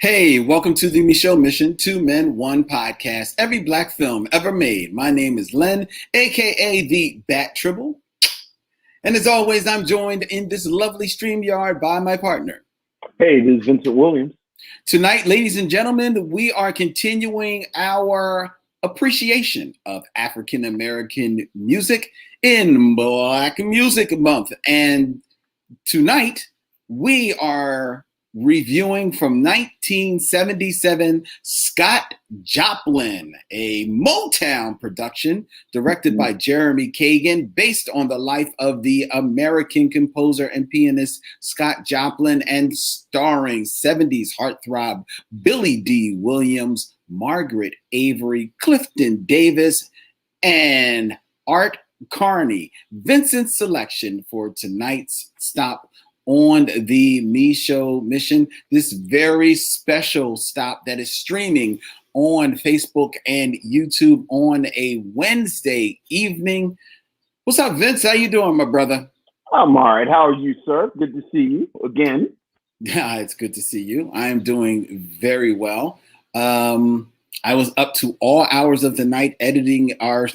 Hey, welcome to the Micheaux Mission, 2 Men, 1 podcast, every black film ever made. My name is Len, aka the Bat Tribble. And as always, I'm joined in this lovely StreamYard by my partner. Hey, this is Vincent Williams. Tonight, ladies and gentlemen, we are continuing our appreciation of African American music in Black Music Month. And tonight, we are reviewing from 1977, Scott Joplin, a Motown production directed by Jeremy Kagan, based on the life of the American composer and pianist Scott Joplin, and starring 70s heartthrob Billy Dee Williams, Margaret Avery, Clifton Davis, and Art Carney. Vincent's selection for tonight's stop on the Micheaux Mission, this very special stop that is streaming on Facebook and YouTube on a Wednesday evening. What's up, Vince? How you doing, my brother? I'm all right. How are you, sir? Good to see you again. Yeah, it's good to see you. I am doing very well. I was up to all hours of the night editing our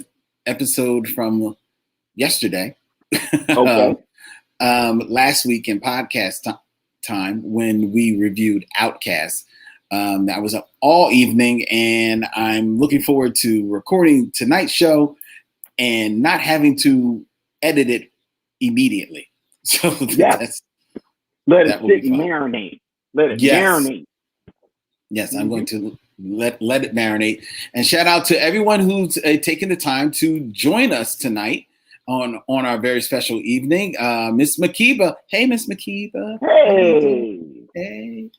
episode from yesterday. Okay. Last week in podcast time when we reviewed Outcast. I was up all evening, and I'm looking forward to recording tonight's show and not having to edit it immediately. So yes. Let it sit and marinate. Let it marinate. Yes, I'm going to let it marinate. And shout out to everyone who's taken the time to join us tonight on our very special evening. Miss Makiba. Hey, Miss Makiba. Hey. Hey.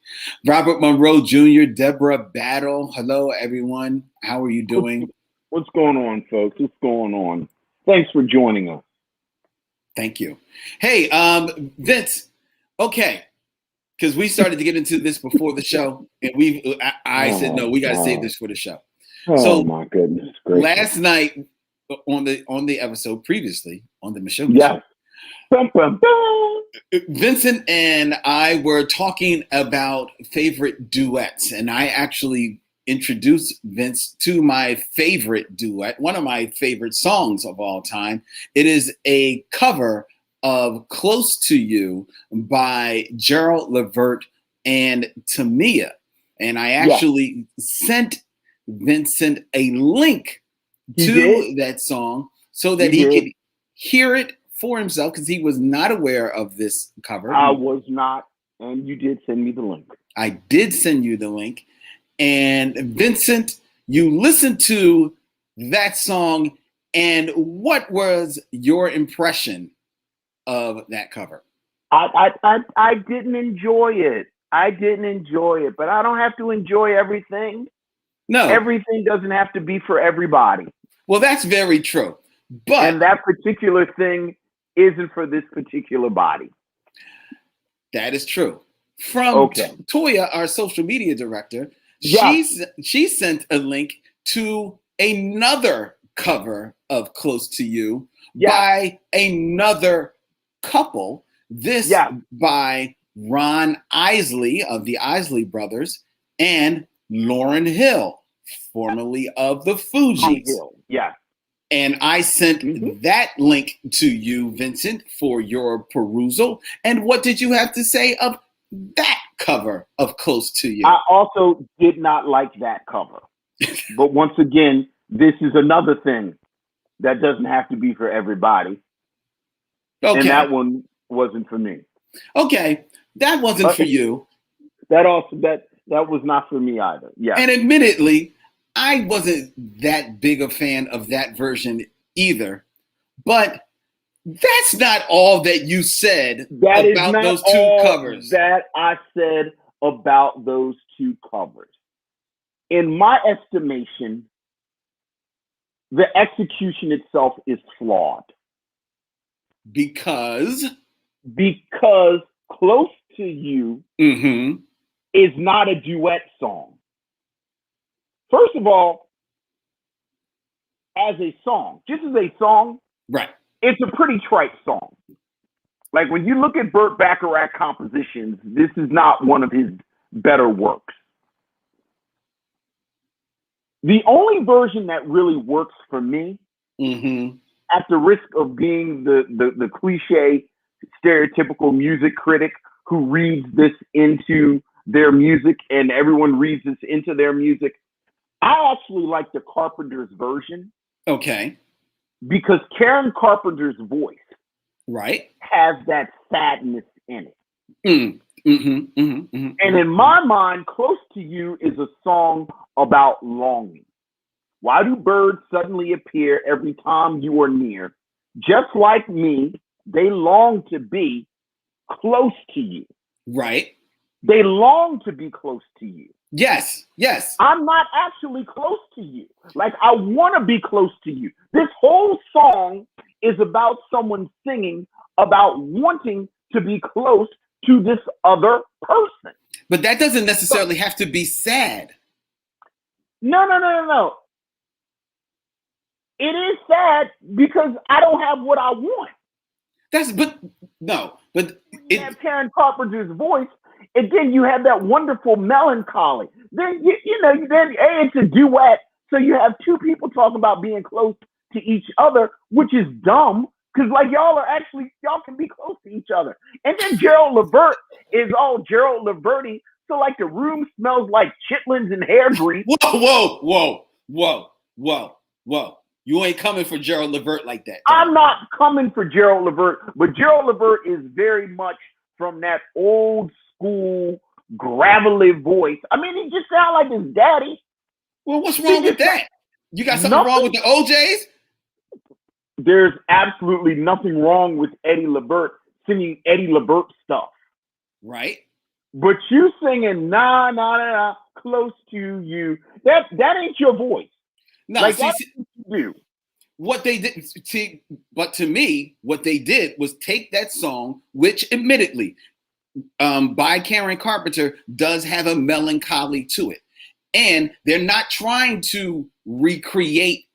Robert Monroe Jr., Deborah Battle. Hello, everyone. How are you doing? What's going on, folks? What's going on? Thanks for joining us. Thank you. Hey, Vince. Okay. Because we started to get into this before the show, and I said, no, we got to save this for the show. Oh, my goodness. Great. Last night, on the episode previously on the Micheaux Mission, Vincent and I were talking about favorite duets, and I actually introduced Vince to my favorite duet, one of my favorite songs of all time. It is a cover of "Close to You" by Gerald Levert and Tamia, and I actually sent Vincent a link to that song so that he could hear it for himself, because he was not aware of this cover. I was not, and you did send me the link. I did send you the link. And Vincent, you listened to that song, and what was your impression of that cover? I didn't enjoy it. But I don't have to enjoy everything. No. Everything doesn't have to be for everybody. Well, that's very true. And that particular thing isn't for this particular body. That is true. From Toya, our social media director, she sent a link to another cover of "Close to You" by another couple. This by Ron Isley of the Isley Brothers and Lauryn Hill, formerly of the Fugees. And I sent that link to you, Vincent, for your perusal. And what did you have to say of that cover of "Close to You"? I also did not like that cover. But once again, this is another thing that doesn't have to be for everybody. Okay. And that one wasn't for me. Okay. That wasn't for you. That was not for me either. Yeah. And admittedly, I wasn't that big a fan of that version either, but that's not all that you said about those two covers. That I said about those two covers. In my estimation, the execution itself is flawed. Because "Close to You" is not a duet song. First of all, as a song, just as a song, right, it's a pretty trite song. Like when you look at Burt Bacharach compositions, this is not one of his better works. The only version that really works for me, mm-hmm. at the risk of being the cliche, stereotypical music critic who reads this into their music and everyone reads this into their music, I actually like the Carpenter's version. Okay. Because Karen Carpenter's voice, right, has that sadness in it. Mm-hmm, mm-hmm, mm-hmm. And in my mind, Close to You is a song about longing. Why do birds suddenly appear every time you are near? Just like me, they long to be close to you. Right. They long to be close to you. Yes, yes. I'm not actually close to you. Like, I want to be close to you. This whole song is about someone singing about wanting to be close to this other person. But that doesn't necessarily have to be sad. No. It is sad because I don't have what I want. But you have Karen Carpenter's voice, and then you have that wonderful melancholy. Then it's a duet, so you have two people talking about being close to each other, which is dumb because like y'all can be close to each other. And then Gerald Levert is all Gerald Leverty, so like the room smells like chitlins and hair grease. Whoa. You ain't coming for Gerald Levert like that. I'm not coming for Gerald Levert, but Gerald Levert is very much from that old school gravelly voice. I mean, he just sounds like his daddy. Well, what's wrong with that? You got something wrong with the OJs? There's absolutely nothing wrong with Eddie Levert singing Eddie Levert stuff. Right. But you singing nah, close to you. That ain't your voice. No, like, what they did, but to me, what they did was take that song, which admittedly, by Karen Carpenter, does have a melancholy to it. And they're not trying to recreate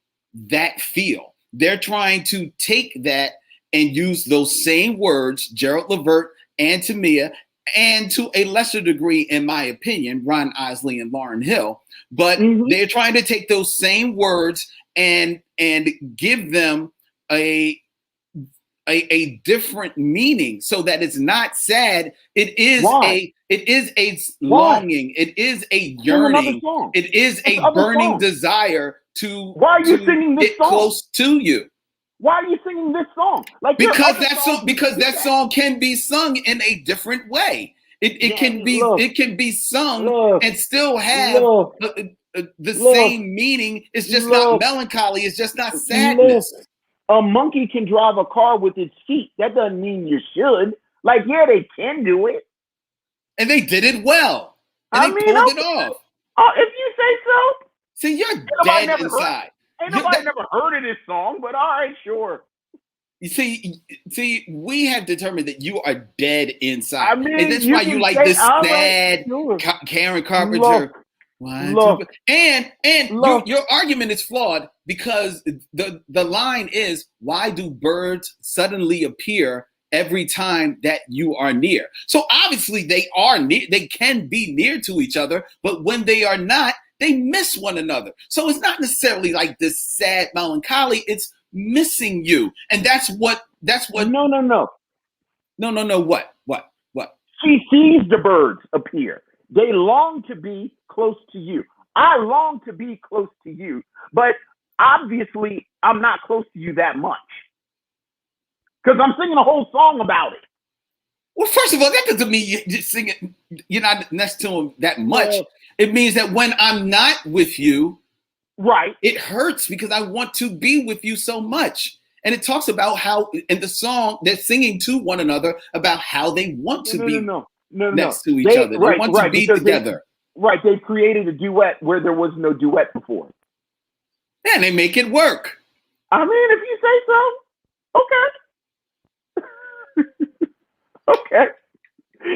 that feel. They're trying to take that and use those same words, Gerald Levert and Tamia, and to a lesser degree, in my opinion, Ron Isley and Lauryn Hill. But they're trying to take those same words and give them a different meaning so that it's not sad. It is a longing. It is a yearning. It is a burning desire to singing this get song? close to you. Why are you singing this song? Like because that song can be sung in a different way. It can be sung and still have the same meaning. It's just not melancholy. It's just not sadness. A monkey can drive a car with its feet. That doesn't mean you should. Like, yeah, they can do it. And they did it well. And they pulled it off. If you say so. See, you're dead inside. Ain't nobody never heard of this song, but all right, sure. You see, we have determined that you are dead inside. I mean, and that's why you like this sad Karen Carpenter. Your argument is flawed because the line is, why do birds suddenly appear every time that you are near? So obviously they are near, they can be near to each other, but when they are not, they miss one another. So it's not necessarily like this sad melancholy, it's missing you. And that's what No. What? She sees the birds appear. They long to be close to you. I long to be close to you, but obviously I'm not close to you that much. Because I'm singing a whole song about it. Well, first of all, that doesn't mean you're not next to him that much. It means that when I'm not with you, right, it hurts because I want to be with you so much. And it talks about how in the song they're singing to one another about how they want to be next to each other. They want to be together. They created a duet where there was no duet before. Yeah, and they make it work. I mean, if you say so, okay. Okay.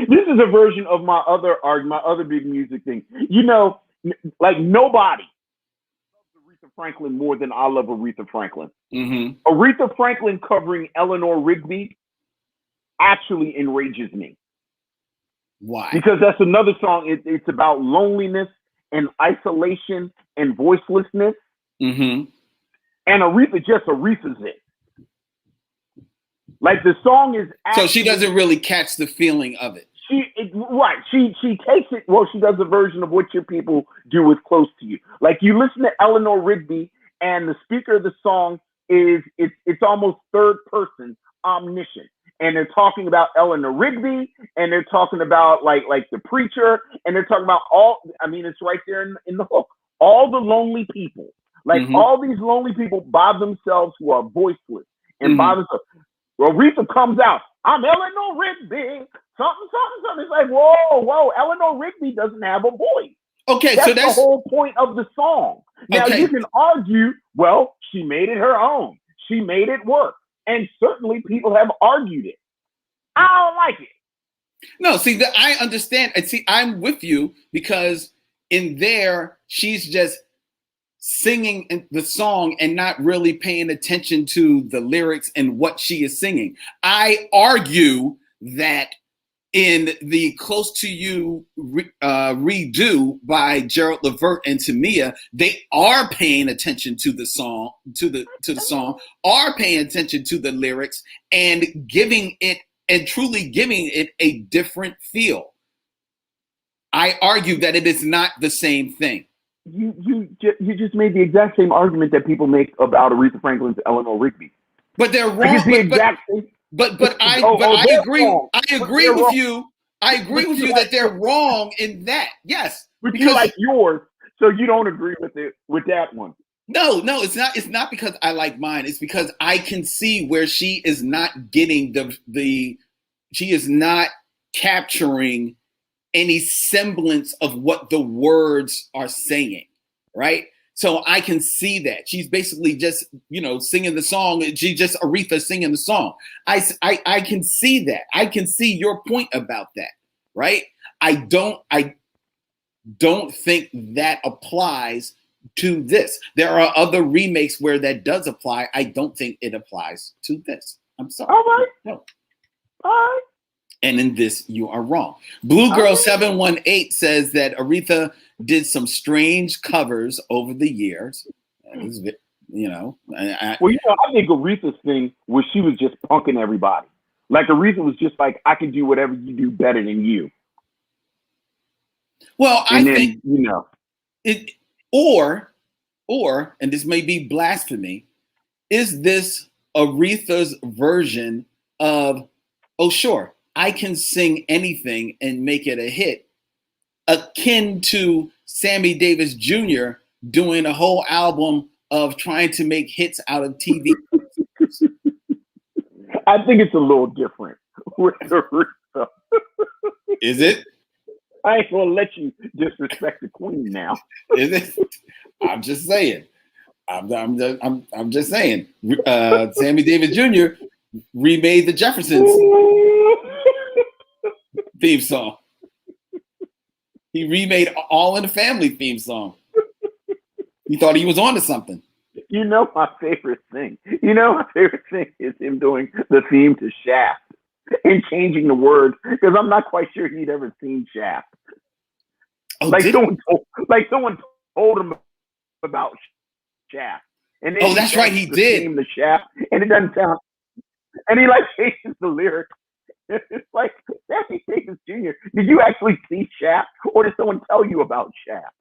This is a version of my other big music thing. You know, like nobody loves Aretha Franklin more than I love Aretha Franklin. Mm-hmm. Aretha Franklin covering Eleanor Rigby actually enrages me. Why? Because that's another song. It's about loneliness and isolation and voicelessness. Mm-hmm. And Aretha just Aretha's it. Like the song is actually, so she doesn't really catch the feeling of it. She takes it. Well, she does a version of what your people do with Close to You. Like you listen to Eleanor Rigby, and the speaker of the song it's almost third person omniscient, and they're talking about Eleanor Rigby, and they're talking about like the preacher, and they're talking about all. I mean, it's right there in the hook. All the lonely people, like all these lonely people by themselves who are voiceless and by themselves. Aretha comes out. I'm Eleanor Rigby. Something. It's like, whoa. Eleanor Rigby doesn't have a voice. Okay, that's so that's the whole point of the song. Now you can argue, well, she made it her own. She made it work. And certainly people have argued it. I don't like it. No, see, I understand. And see, I'm with you because in there, she's just singing the song and not really paying attention to the lyrics and what she is singing. I argue that in the Close to You redo by Gerald Levert and Tamia, they are paying attention to the song, to the song, are paying attention to the lyrics and truly giving it a different feel. I argue that it is not the same thing. You just made the exact same argument that people make about Aretha Franklin's Eleanor Rigby. But they're wrong. But I agree. Wrong. I agree with you. I agree with you that they're wrong in that. Yes. But because you like yours, so you don't agree with that one. No, it's not. It's not because I like mine. It's because I can see where she is not getting she is not capturing any semblance of what the words are saying, right? So I can see that she's basically just, singing the song. She's just Aretha singing the song. I can see that. I can see your point about that, right? I don't think that applies to this. There are other remakes where that does apply. I don't think it applies to this. I'm sorry. All right. No. All right. And in this, you are wrong. Blue Girl 718 says that Aretha did some strange covers over the years. I think Aretha's thing was she was just punking everybody. Like Aretha was just like, I can do whatever you do better than you. Well, I think it, or, and this may be blasphemy, is this Aretha's version of, oh sure, I can sing anything and make it a hit, akin to Sammy Davis Jr. doing a whole album of trying to make hits out of TV. I think it's a little different with Aretha. Is it? I ain't gonna let you disrespect the queen now. Is it? I'm just saying. I'm just saying. Sammy Davis Jr. remade the Jeffersons theme song. He remade All in the Family theme song. He thought he was onto something. My favorite thing. My favorite thing is him doing the theme to Shaft and changing the words because I'm not quite sure he'd ever seen Shaft. Oh, someone told him about Shaft. And then that's right, he did. The Shaft, and it doesn't sound. And he changes the lyrics. It's like, Sammy Davis Jr., did you actually see Shaft, or did someone tell you about Shaft?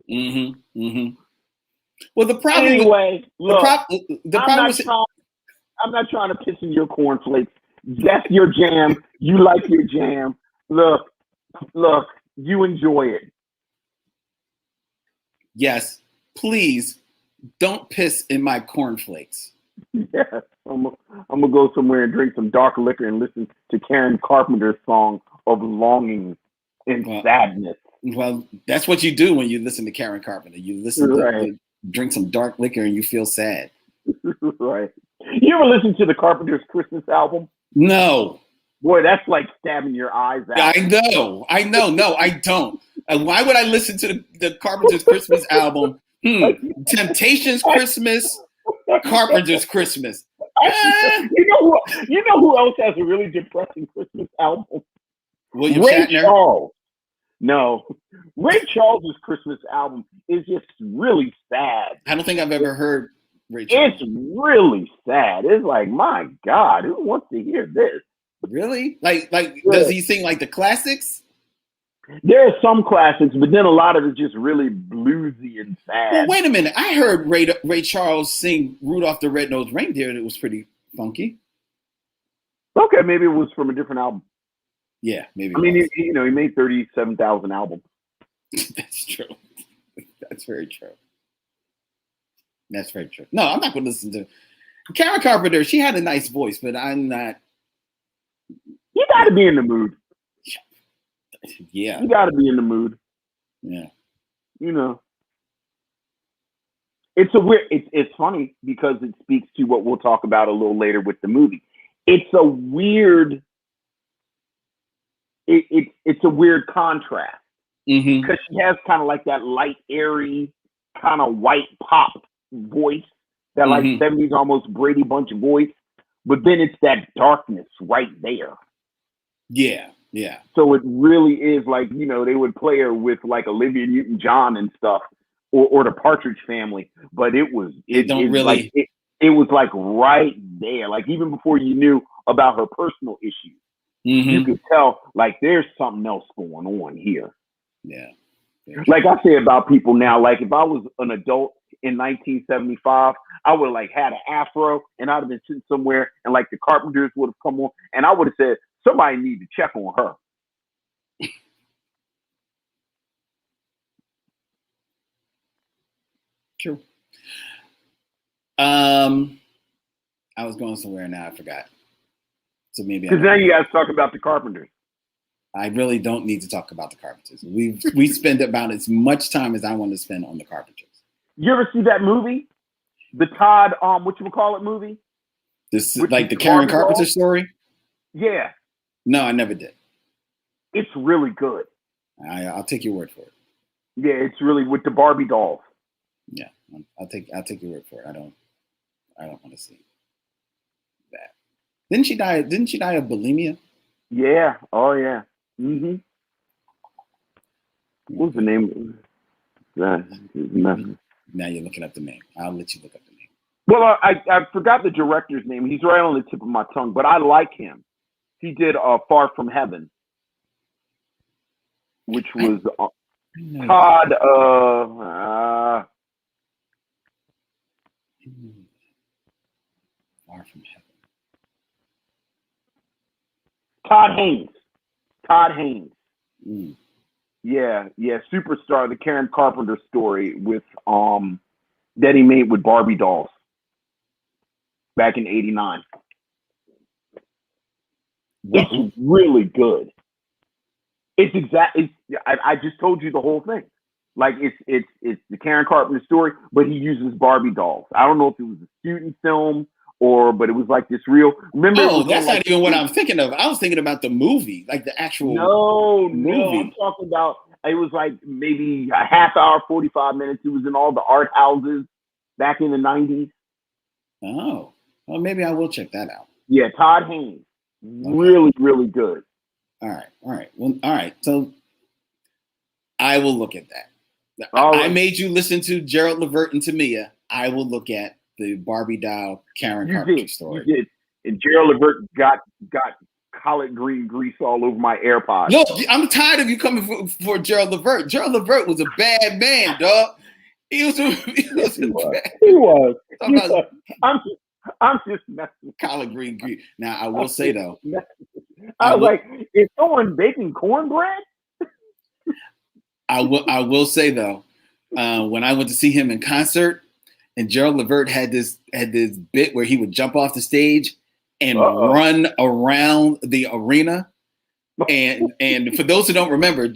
Mm-hmm. Mm-hmm. Well, the problem. Anyway, look, I'm not trying to piss in your cornflakes. That's your jam. You like your jam. Look, you enjoy it. Yes, please don't piss in my cornflakes. Yeah, I'm gonna go somewhere and drink some dark liquor and listen to Karen Carpenter's song of longing and sadness. Well, that's what you do when you listen to Karen Carpenter. You listen to drink some dark liquor and you feel sad. Right. You ever listen to the Carpenters' Christmas album? No. Boy, that's like stabbing your eyes out. I know. No, I don't. Why would I listen to the Carpenters' Christmas album? Temptations Christmas, Carpenter's Christmas. You know who else has a really depressing Christmas album? William Shatner. Charles. No. Ray Charles's Christmas album is just really sad. I don't think I've ever heard Ray Charles. It's really sad. It's like, my God, who wants to hear this? Really? Like, does he sing like the classics? There are some classics, but then a lot of it's just really bluesy and sad. Well, wait a minute. I heard Ray Charles sing Rudolph the Red-Nosed Reindeer, and it was pretty funky. Okay, maybe it was from a different album. Yeah, maybe. I mean, he made 37,000 albums. That's true. That's very true. That's very true. No, I'm not going to listen to Karen Carpenter. She had a nice voice, but I'm not. You got to be in the mood. Yeah. You got to be in the mood. Yeah. You know. It's a weird. It's funny because it speaks to what we'll talk about a little later with the movie. It's a weird. It's a weird contrast because she has kind of like that light, airy, kind of white pop voice, that like 70s almost Brady Bunch voice, but then it's that darkness right there. Yeah, yeah. So it really is like, they would play her with like Olivia Newton-John and stuff, or the Partridge Family, but it was like right there, like even before you knew about her personal issues. You could tell, like, there's something else going on here. Yeah. Like I say about people now, like if I was an adult in 1975, I would have like had an afro and I'd have been sitting somewhere and like the Carpenters would have come on and I would have said, somebody need to check on her. True. I was going somewhere now, I forgot. So maybe because now you guys talk about the Carpenters. I really don't need to talk about the Carpenters. We spend about as much time as I want to spend on the Carpenters. You ever see that movie? The Todd, whatchamacallit movie? This is like the Karen Carpenter story? Yeah. No, I never did. It's really good. I'll take your word for it. Yeah, it's really with the Barbie dolls. Yeah, I'll take your word for it. I don't want to see that. Didn't she die of bulimia? Yeah. Oh yeah. Mm-hmm. What's the name? Now you're looking up the name. I'll let you look up the name. Well, I forgot the director's name. He's right on the tip of my tongue, but I like him. He did Far From Heaven, which was Todd. Far From Heaven. Todd Haynes. Mm. Yeah, Superstar, the Karen Carpenter story with that he made with Barbie dolls back in '89. Wow. It's really good. I just told you the whole thing. Like it's the Karen Carpenter story, but he uses Barbie dolls. I don't know if it was a student film but it was like this real. Remember? Oh, that's not even what I'm thinking of. I was thinking about the movie, like the actual movie. No, I'm talking about. It was like maybe a half hour, 45 minutes. It was in all the art houses back in the 90s. Oh, well, maybe I will check that out. Yeah, Todd Haynes. Okay. Really, really good. All right. Well, all right. So I will look at that. Right. I made you listen to Gerald Levert and Tamia. I will look at the Barbie doll Karen Carpenter story. You did. And Gerald Levert got collard green grease all over my AirPods. No, I'm tired of you coming for Gerald Levert. Gerald Levert was a bad man, dog. He was. I'm just messing. Collard green grease. Now I will say though. I was like, is someone baking cornbread? I will say though, when I went to see him in concert, and Gerald Levert had this bit where he would jump off the stage and run around the arena. And for those who don't remember,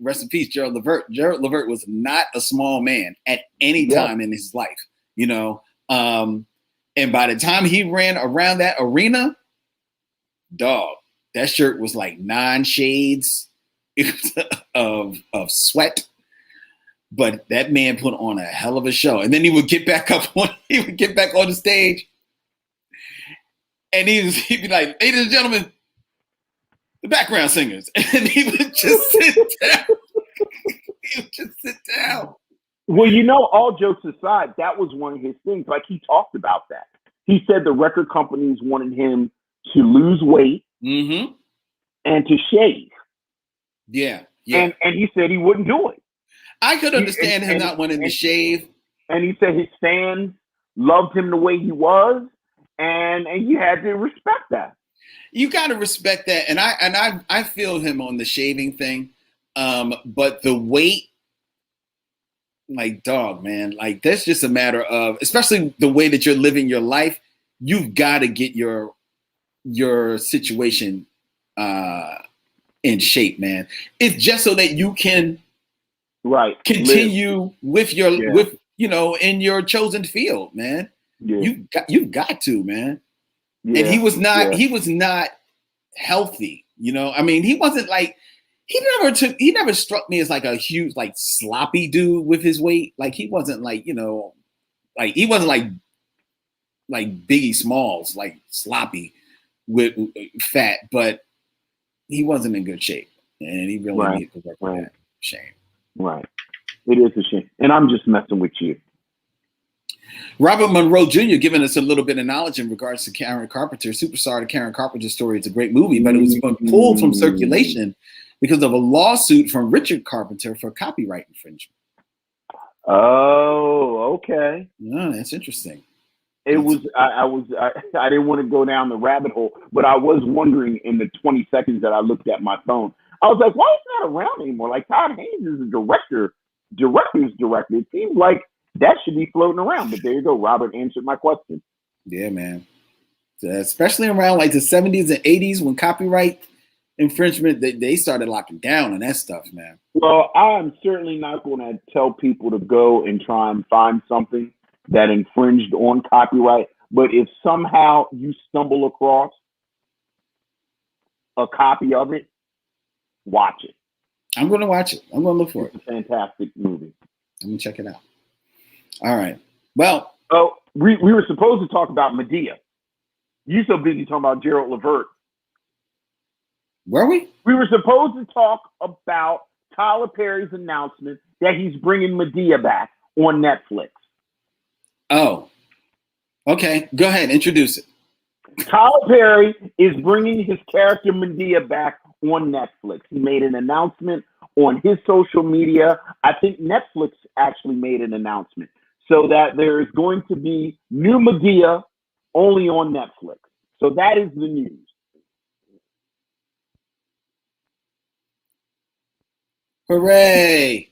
rest in peace, Gerald Levert. Gerald Levert was not a small man at any time in his life, and by the time he ran around that arena, dog, that shirt was like 9 shades of sweat. But that man put on a hell of a show. And then he would get back on the stage. And he'd be like, ladies and gentlemen, the background singers, and he would just sit down. He would just sit down. Well, all jokes aside, that was one of his things. Like, he talked about that. He said the record companies wanted him to lose weight and to shave. Yeah. And he said he wouldn't do it. I could understand him not wanting to shave. And he said his fans loved him the way he was, and you had to respect that. You got to respect that, and I feel him on the shaving thing, but the weight, like, dog, man, like, that's just a matter of, especially the way that you're living your life, you've got to get your situation in shape, man. It's just so that you can continue with your with in your chosen field, man. Yeah. You've got to, man. Yeah. And he was not healthy, I mean, he wasn't like, he never struck me as like a huge, like, sloppy dude with his weight. Like, he wasn't like, like, he wasn't like Biggie Smalls, like sloppy with fat, but he wasn't in good shape, and he really needed to work on that. Shame. Right. It is a shame. And I'm just messing with you. Robert Monroe Jr. giving us a little bit of knowledge in regards to Karen Carpenter. Superstar, the Karen Carpenter story. It's a great movie, but it was pulled from circulation because of a lawsuit from Richard Carpenter for copyright infringement. Oh, okay. Yeah, that's interesting. I didn't want to go down the rabbit hole, but I was wondering in the 20 seconds that I looked at my phone, I was like, why is he not around anymore? Like, Todd Haynes is a director's director. It seems like that should be floating around, but there you go. Robert answered my question. Yeah, man. Especially around like the 70s and 80s when copyright infringement, they started locking down on that stuff, man. Well, I'm certainly not going to tell people to go and try and find something that infringed on copyright. But if somehow you stumble across a copy of it, watch it. I'm going to watch it. I'm going to look for it. It's a fantastic movie. I'm going to check it out. All right. Well. Oh, we were supposed to talk about Medea. You so busy talking about Gerald Levert. Were we? We were supposed to talk about Tyler Perry's announcement that he's bringing Medea back on Netflix. Oh, okay. Go ahead. Introduce it. Tyler Perry is bringing his character Medea back on Netflix. He made an announcement on his social media. I think Netflix actually made an announcement so that there is going to be new Medea only on Netflix. So that is the news. Hooray!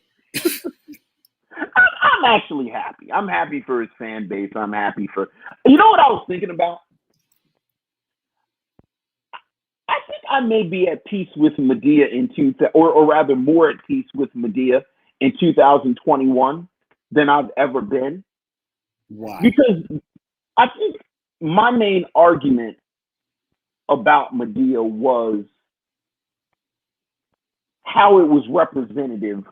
I'm actually happy. I'm happy for his fan base. I'm happy for, you know what I was thinking about? I think I may be at peace with Medea or rather more at peace with Medea in 2021 than I've ever been. Why? Because I think my main argument about Medea was how it was representative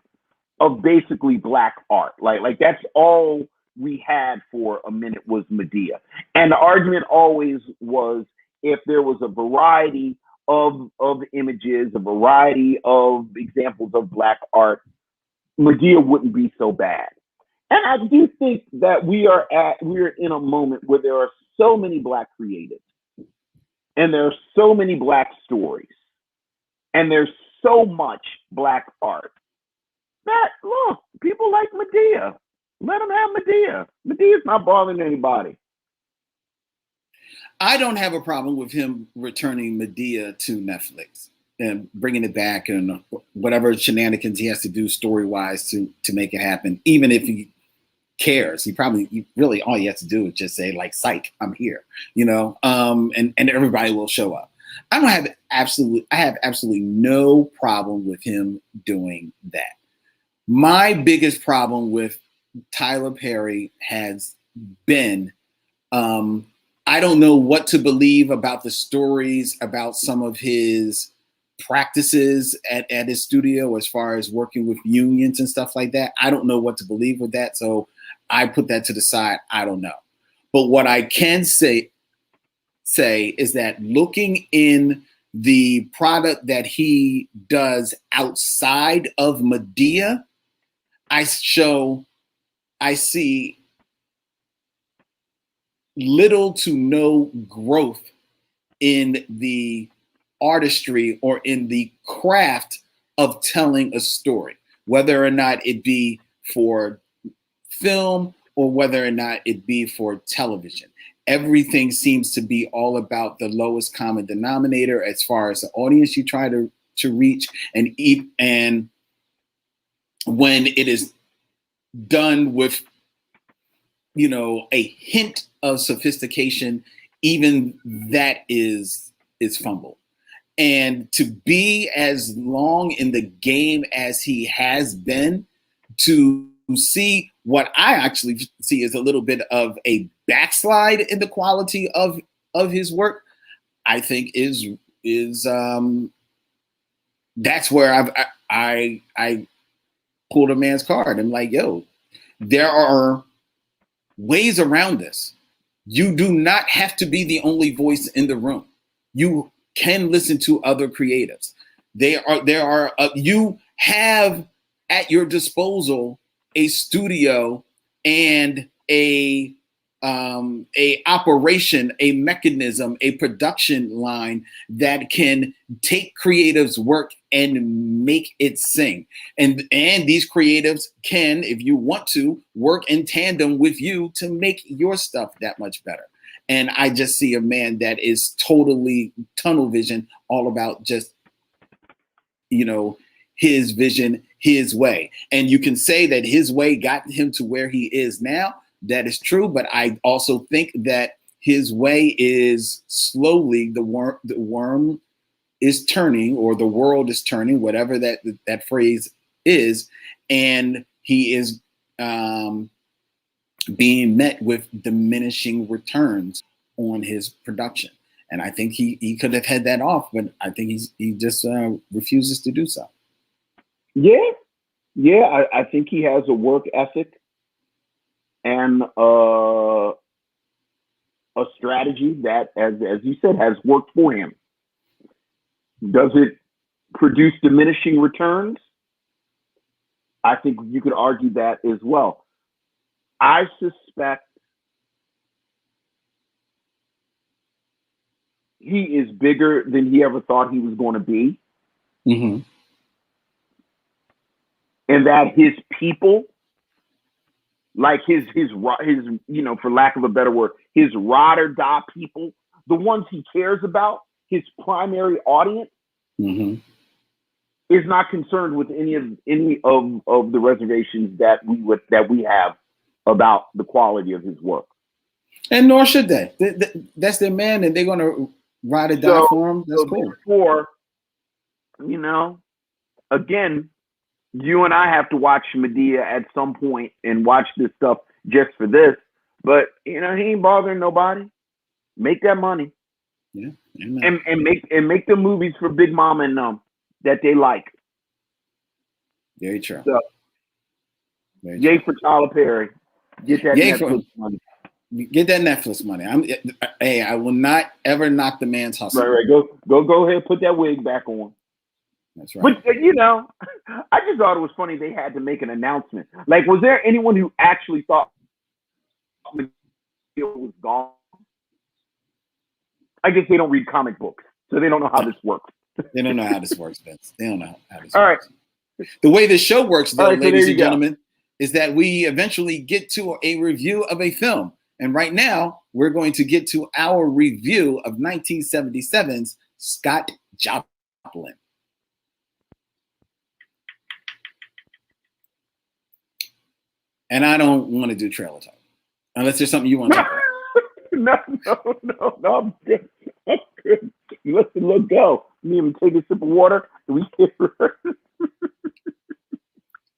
of basically Black art. Like that's all we had for a minute was Medea. And the argument always was if there was a variety of images, a variety of examples of Black art, Medea wouldn't be so bad. And I do think that we're in a moment where there are so many Black creatives and there are so many Black stories and there's so much Black art that, look, people like Medea. Let them have Medea. Medea's not bothering anybody. I don't have a problem with him returning Medea to Netflix and bringing it back and whatever shenanigans he has to do story-wise to make it happen, even if he cares. He really all he has to do is just say, like, psych, I'm here, and everybody will show up. I have absolutely no problem with him doing that. My biggest problem with Tyler Perry has been, I don't know what to believe about the stories about some of his practices at his studio as far as working with unions and stuff like that. I don't know what to believe with that. So I put that to the side. I don't know. But what I can say is that looking in the product that he does outside of Medea, I see little to no growth in the artistry or in the craft of telling a story, whether or not it be for film or whether or not it be for television. Everything seems to be all about the lowest common denominator as far as the audience you try to reach, and when it is done with, you know, a hint of sophistication, even that is fumbled. And to be as long in the game as he has been, to see what I actually see as a little bit of a backslide in the quality of his work, I think is that's where I pulled a man's card. I'm like, yo, there are ways around this. You do not have to be the only voice in the room. You can listen to other creatives. There are you have at your disposal a studio and a operation, a mechanism, a production line that can take creatives' work and make it sing. And these creatives can, if you want to, work in tandem with you to make your stuff that much better. And I just see a man that is totally tunnel vision, all about just, you know, his vision, his way. And you can say that his way got him to where he is now. That is true. But I also think that his way is slowly, the worm is turning, or the world is turning, whatever that phrase is. And he is being met with diminishing returns on his production. And I think he could have had that off, but I think he just refuses to do so. Yeah, I think he has a work ethic and a strategy that, as you said, has worked for him. Does it produce diminishing returns? I think you could argue that as well. I suspect he is bigger than he ever thought he was going to be. Mm-hmm. And that his people, like his, you know, for lack of a better word, his ride or die people, the ones he cares about, his primary audience, mm-hmm. is not concerned with any of the reservations that we have about the quality of his work. And nor should they. That's their man, and they're going to ride or die for him. That's cool. Therefore, you know, again, you and I have to watch Medea at some point and watch this stuff just for this. But, you know, he ain't bothering nobody. Make that money. Yeah. And make the movies for Big Mama and them that they like. Very true. So, yay for Tyler Perry. Get that Netflix money. Get that Netflix money. I will not ever knock the man's hustle. Right. Go ahead, put that wig back on. That's right. But, you know, I just thought it was funny they had to make an announcement. Like, was there anyone who actually thought Medea was gone? I guess they don't read comic books, so they don't know how this works. They don't know how this works, Vince. They don't know how this All works. Right. The way this show works, though, right, ladies and gentlemen, is that we eventually get to a review of a film. And right now, we're going to get to our review of 1977's SCOTT JOPLIN. And I don't want to do trailer talk, unless there's something you want to talk about. No, I'm good. Listen, let's go. Me and take a sip of water. We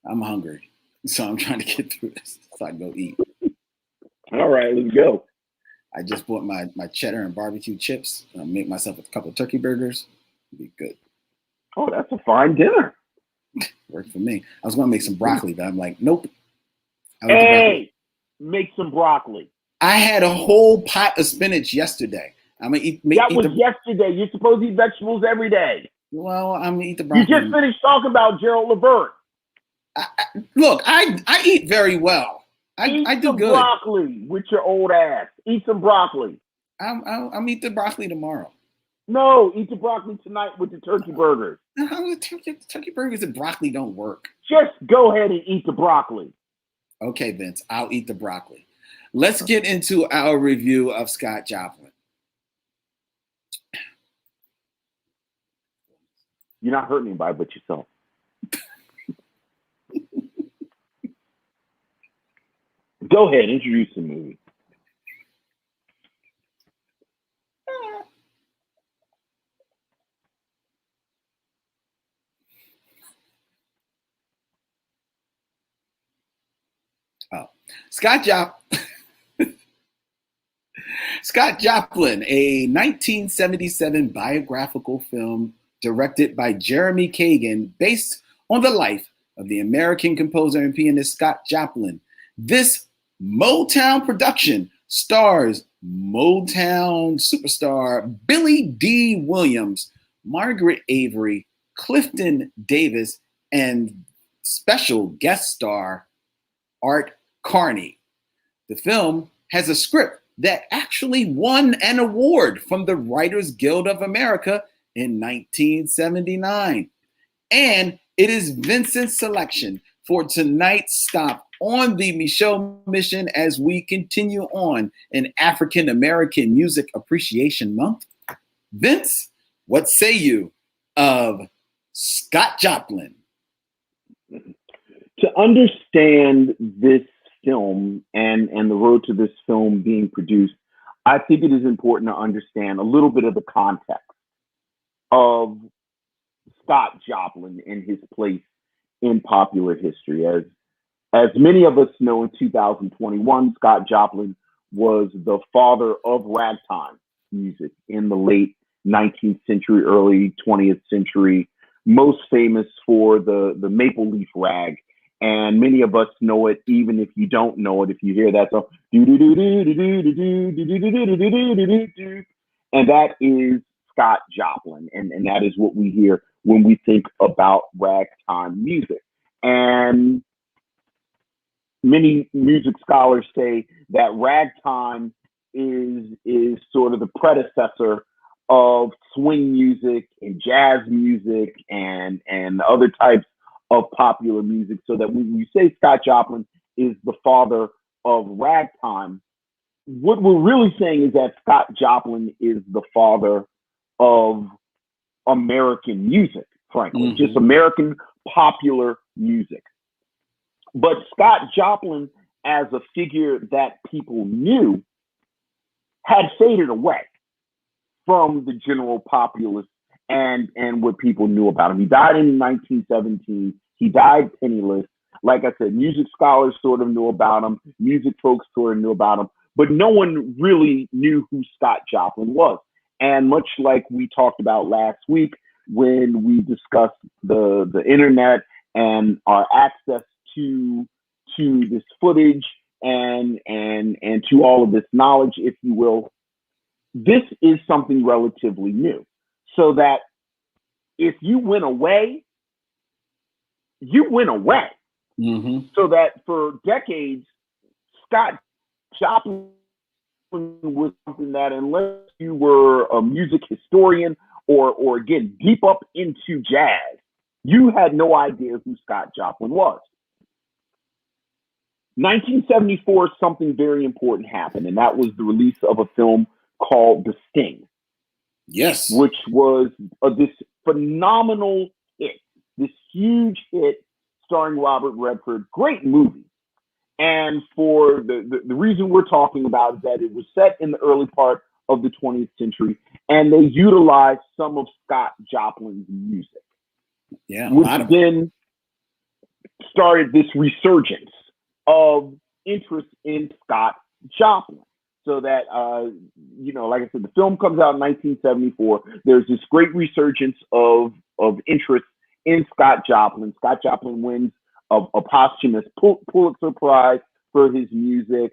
I'm hungry, so I'm trying to get through this so I can go eat. All right, let's go. I just bought my cheddar and barbecue chips. I'll make myself a couple of turkey burgers. It'll be good. Oh, that's a fine dinner. Worked for me. I was going to make some broccoli, but I'm like, nope. Hey, make some broccoli. I had a whole pot of spinach yesterday. I'm gonna eat. That was yesterday. You're supposed to eat vegetables every day. Well, I'm gonna eat the broccoli. You just finished talking about Gerald Levert. Look, I eat very well. I do good. Eat some broccoli with your old ass. Eat some broccoli. I'll eat the broccoli tomorrow. No, eat the broccoli tonight with the turkey burgers. Turkey burgers and broccoli don't work. Just go ahead and eat the broccoli. Okay, Vince, I'll eat the broccoli. Let's get into our review of Scott Joplin. You're not hurting anybody but yourself. Go ahead, introduce the movie. Scott Joplin, a 1977 biographical film directed by Jeremy Kagan based on the life of the American composer and pianist Scott Joplin. This Motown production stars Motown superstar Billy Dee Williams, Margaret Avery, Clifton Davis, and special guest star Art Carney. The film has a script that actually won an award from the Writers Guild of America in 1979. And it is Vincent's selection for tonight's stop on the Micheaux Mission as we continue on in African American Music Appreciation Month. Vince, what say you of Scott Joplin? To understand this film and the road to this film being produced, I think it is important to understand a little bit of the context of Scott Joplin and his place in popular history. As many of us know, in 2021, Scott Joplin was the father of ragtime music in the late 19th century, early 20th century, most famous for the maple leaf rag. And many of us know it, even if you don't know it. If you hear that song, and that is Scott Joplin, and that is what we hear when we think about ragtime music. And many music scholars say that ragtime is sort of the predecessor of swing music and jazz music and other types of popular music, so that when we say Scott Joplin is the father of ragtime, what we're really saying is that Scott Joplin is the father of American music, frankly, just American popular music. But Scott Joplin, as a figure that people knew, had faded away from the general populace and what people knew about him. He died in 1917. He died penniless. Like I said, music scholars sort of knew about him. Music folks sort of knew about him. But no one really knew who Scott Joplin was. And much like we talked about last week when we discussed the internet and our access to this footage and to all of this knowledge, if you will, this is something relatively new. So that if you went away, you went away. So that for decades, Scott Joplin was something that, unless you were a music historian or again, deep up into jazz, you had no idea who Scott Joplin was. 1974, something very important happened, and that was the release of a film called The Sting. Yes. Which was this phenomenal hit, this huge hit starring Robert Redford. Great movie. And for the reason we're talking about is that it was set in the early part of the 20th century, and they utilized some of Scott Joplin's music. Yeah. Which then started this resurgence of interest in Scott Joplin. So that, like I said, the film comes out in 1974. There's this great resurgence of interest in Scott Joplin. Scott Joplin wins a posthumous Pulitzer Prize for his music.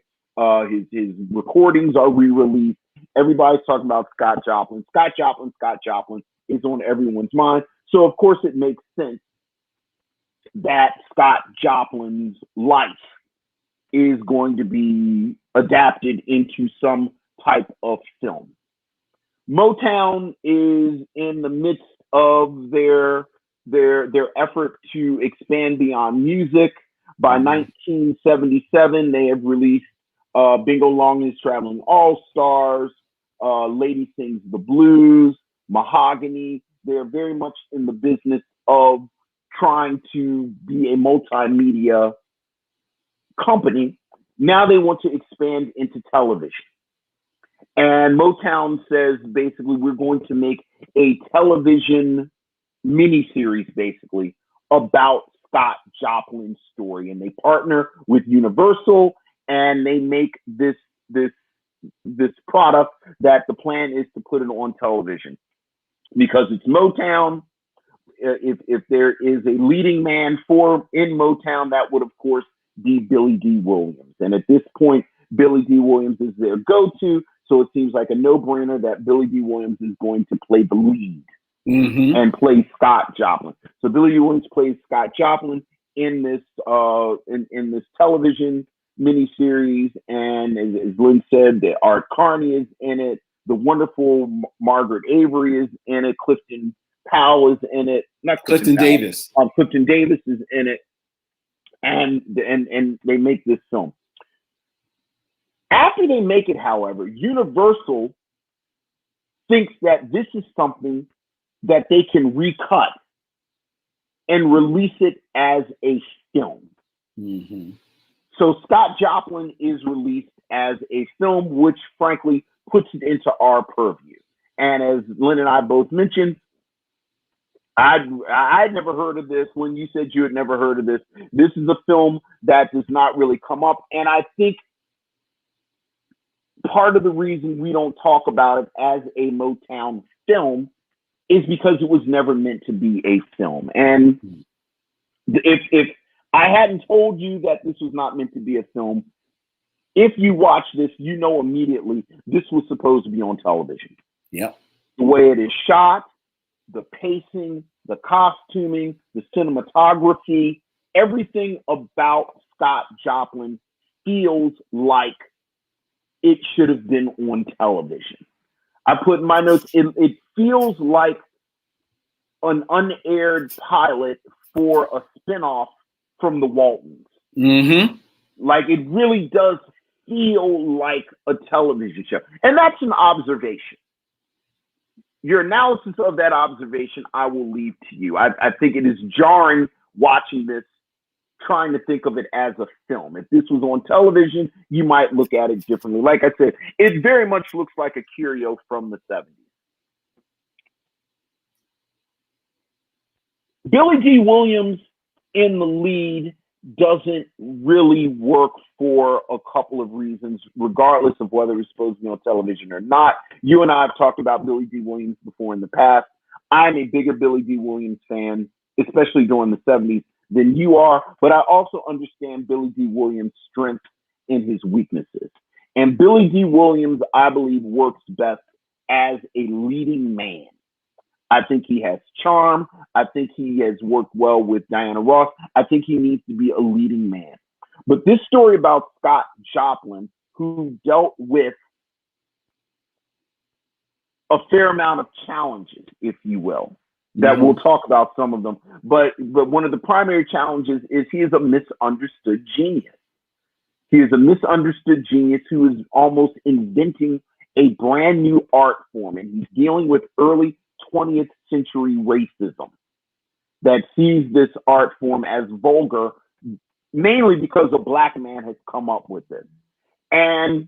His recordings are re-released. everybody's talking about Scott Joplin. Scott Joplin is on everyone's mind. So of course it makes sense that Scott Joplin's life is going to be adapted into some type of film. Motown is in the midst of their effort to expand beyond music. By 1977, they have released Bingo Longing's Traveling All-Stars, Lady Sings the Blues, Mahogany. They're very much in the business of trying to be a multimedia company. Now they want to expand into television. And Motown says, basically, we're going to make a television miniseries, basically, about Scott Joplin's story. And they partner with Universal, and they make this product that the plan is to put it on television. Because it's Motown, if there is a leading man in Motown, that would, of course, be Billy Dee Williams. And at this point, Billy Dee Williams is their go-to. So it seems like a no-brainer that Billy Dee Williams is going to play the lead and play Scott Joplin. So Billy Dee Williams plays Scott Joplin in this in this television miniseries, and as Lynn said, the Art Carney is in it. The wonderful Margaret Avery is in it. Clifton Powell is in it. Not Clifton Davis. Clifton Davis is in it, and they make this film. After they make it, however, Universal thinks that this is something that they can recut and release it as a film. So Scott Joplin is released as a film, which frankly puts it into our purview. And as Lynn and I both mentioned, I'd never heard of this. When you said you had never heard of this, this is a film that does not really come up. And I think part of the reason we don't talk about it as a Motown film is because it was never meant to be a film. And if I hadn't told you that this was not meant to be a film, if you watch this, you know immediately this was supposed to be on television. Yep. The way it is shot, the pacing, the costuming, the cinematography, everything about Scott Joplin feels like it should have been on television. I put in my notes, it feels like an unaired pilot for a spinoff from the Waltons. Like, it really does feel like a television show. And that's an observation. Your analysis of that observation, I will leave to you. I think it is jarring watching this, trying to think of it as a film. If this was on television, you might look at it differently. Like I said, it very much looks like a curio from the 70s. Billy Dee Williams in the lead doesn't really work for a couple of reasons, regardless of whether it's supposed to be on television or not. You and I have talked about Billy Dee Williams before in the past. I'm a bigger Billy Dee Williams fan, especially during the 70s, than you are, but I also understand Billy Dee Williams' strengths and his weaknesses. And Billy Dee Williams, I believe, works best as a leading man. I think he has charm. I think he has worked well with Diana Ross. I think he needs to be a leading man. But this story about Scott Joplin, who dealt with a fair amount of challenges, if you will, that we'll talk about some of them. But one of the primary challenges is he is a misunderstood genius. He is a misunderstood genius who is almost inventing a brand new art form, and he's dealing with early 20th century racism that sees this art form as vulgar, mainly because a black man has come up with it. And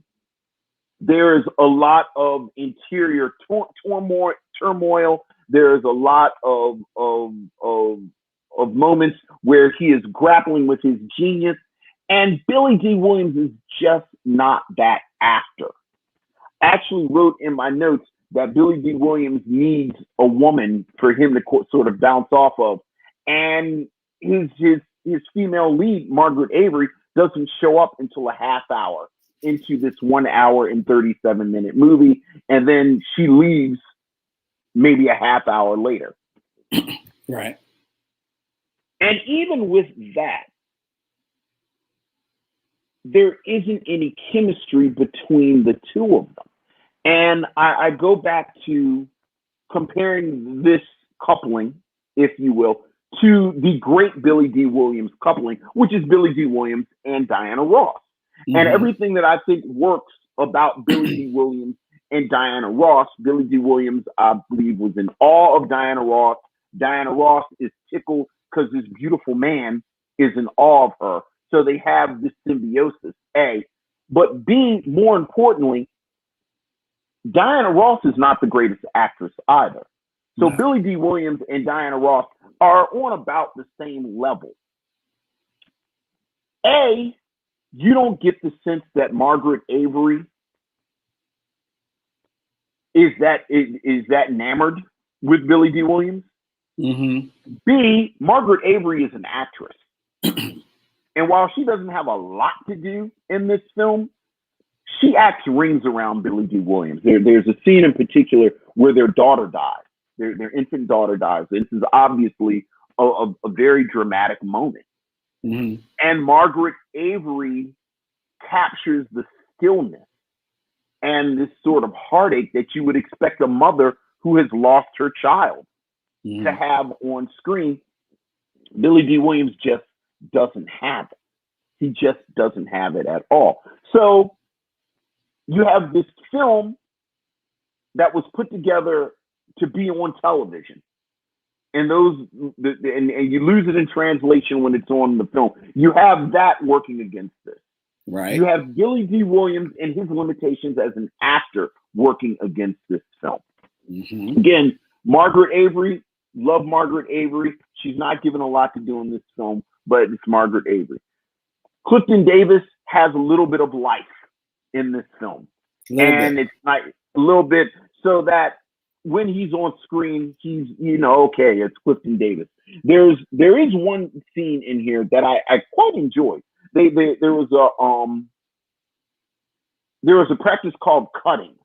there's a lot of interior turmoil. There's a lot of moments where he is grappling with his genius. And Billy Dee Williams is just not that actor. I actually wrote in my notes that Billy Dee Williams needs a woman for him to sort of bounce off of. And his female lead, Margaret Avery, doesn't show up until a half hour into this 1 hour and 37-minute movie, and then she leaves maybe a half hour later. Right. And even with that, there isn't any chemistry between the two of them. And I go back to comparing this coupling, if you will, to the great Billy Dee Williams coupling, which is Billy Dee Williams and Diana Ross. Mm-hmm. And everything that I think works about Billy Dee Williams and Diana Ross, Billy Dee Williams, I believe, was in awe of Diana Ross. Diana Ross is tickled because this beautiful man is in awe of her. So they have this symbiosis, A. But B, more importantly, Diana Ross is not the greatest actress either. So no. Billy Dee Williams and Diana Ross are on about the same level. A, you don't get the sense that Margaret Avery is that enamored with Billy Dee Williams. Mm-hmm. B, Margaret Avery is an actress. And while she doesn't have a lot to do in this film, she acts rings around Billy Dee Williams. There's a scene in particular where their daughter dies. Their infant daughter dies. This is obviously a very dramatic moment. Mm-hmm. And Margaret Avery captures the stillness and this sort of heartache that you would expect a mother who has lost her child to have on screen. Billy Dee Williams just doesn't have it. He just doesn't have it at all. So you have this film that was put together to be on television, and and you lose it in translation when it's on the film. You have that working against this. Right. You have Billy Dee Williams and his limitations as an actor working against this film. Mm-hmm. Again, Margaret Avery, love Margaret Avery. She's not given a lot to do in this film, but it's Margaret Avery. Clifton Davis has a little bit of life in this film. It's like a little bit so that when he's on screen, he's, okay, it's Clifton Davis. There is one scene in here that I quite enjoyed. There was a practice called cutting,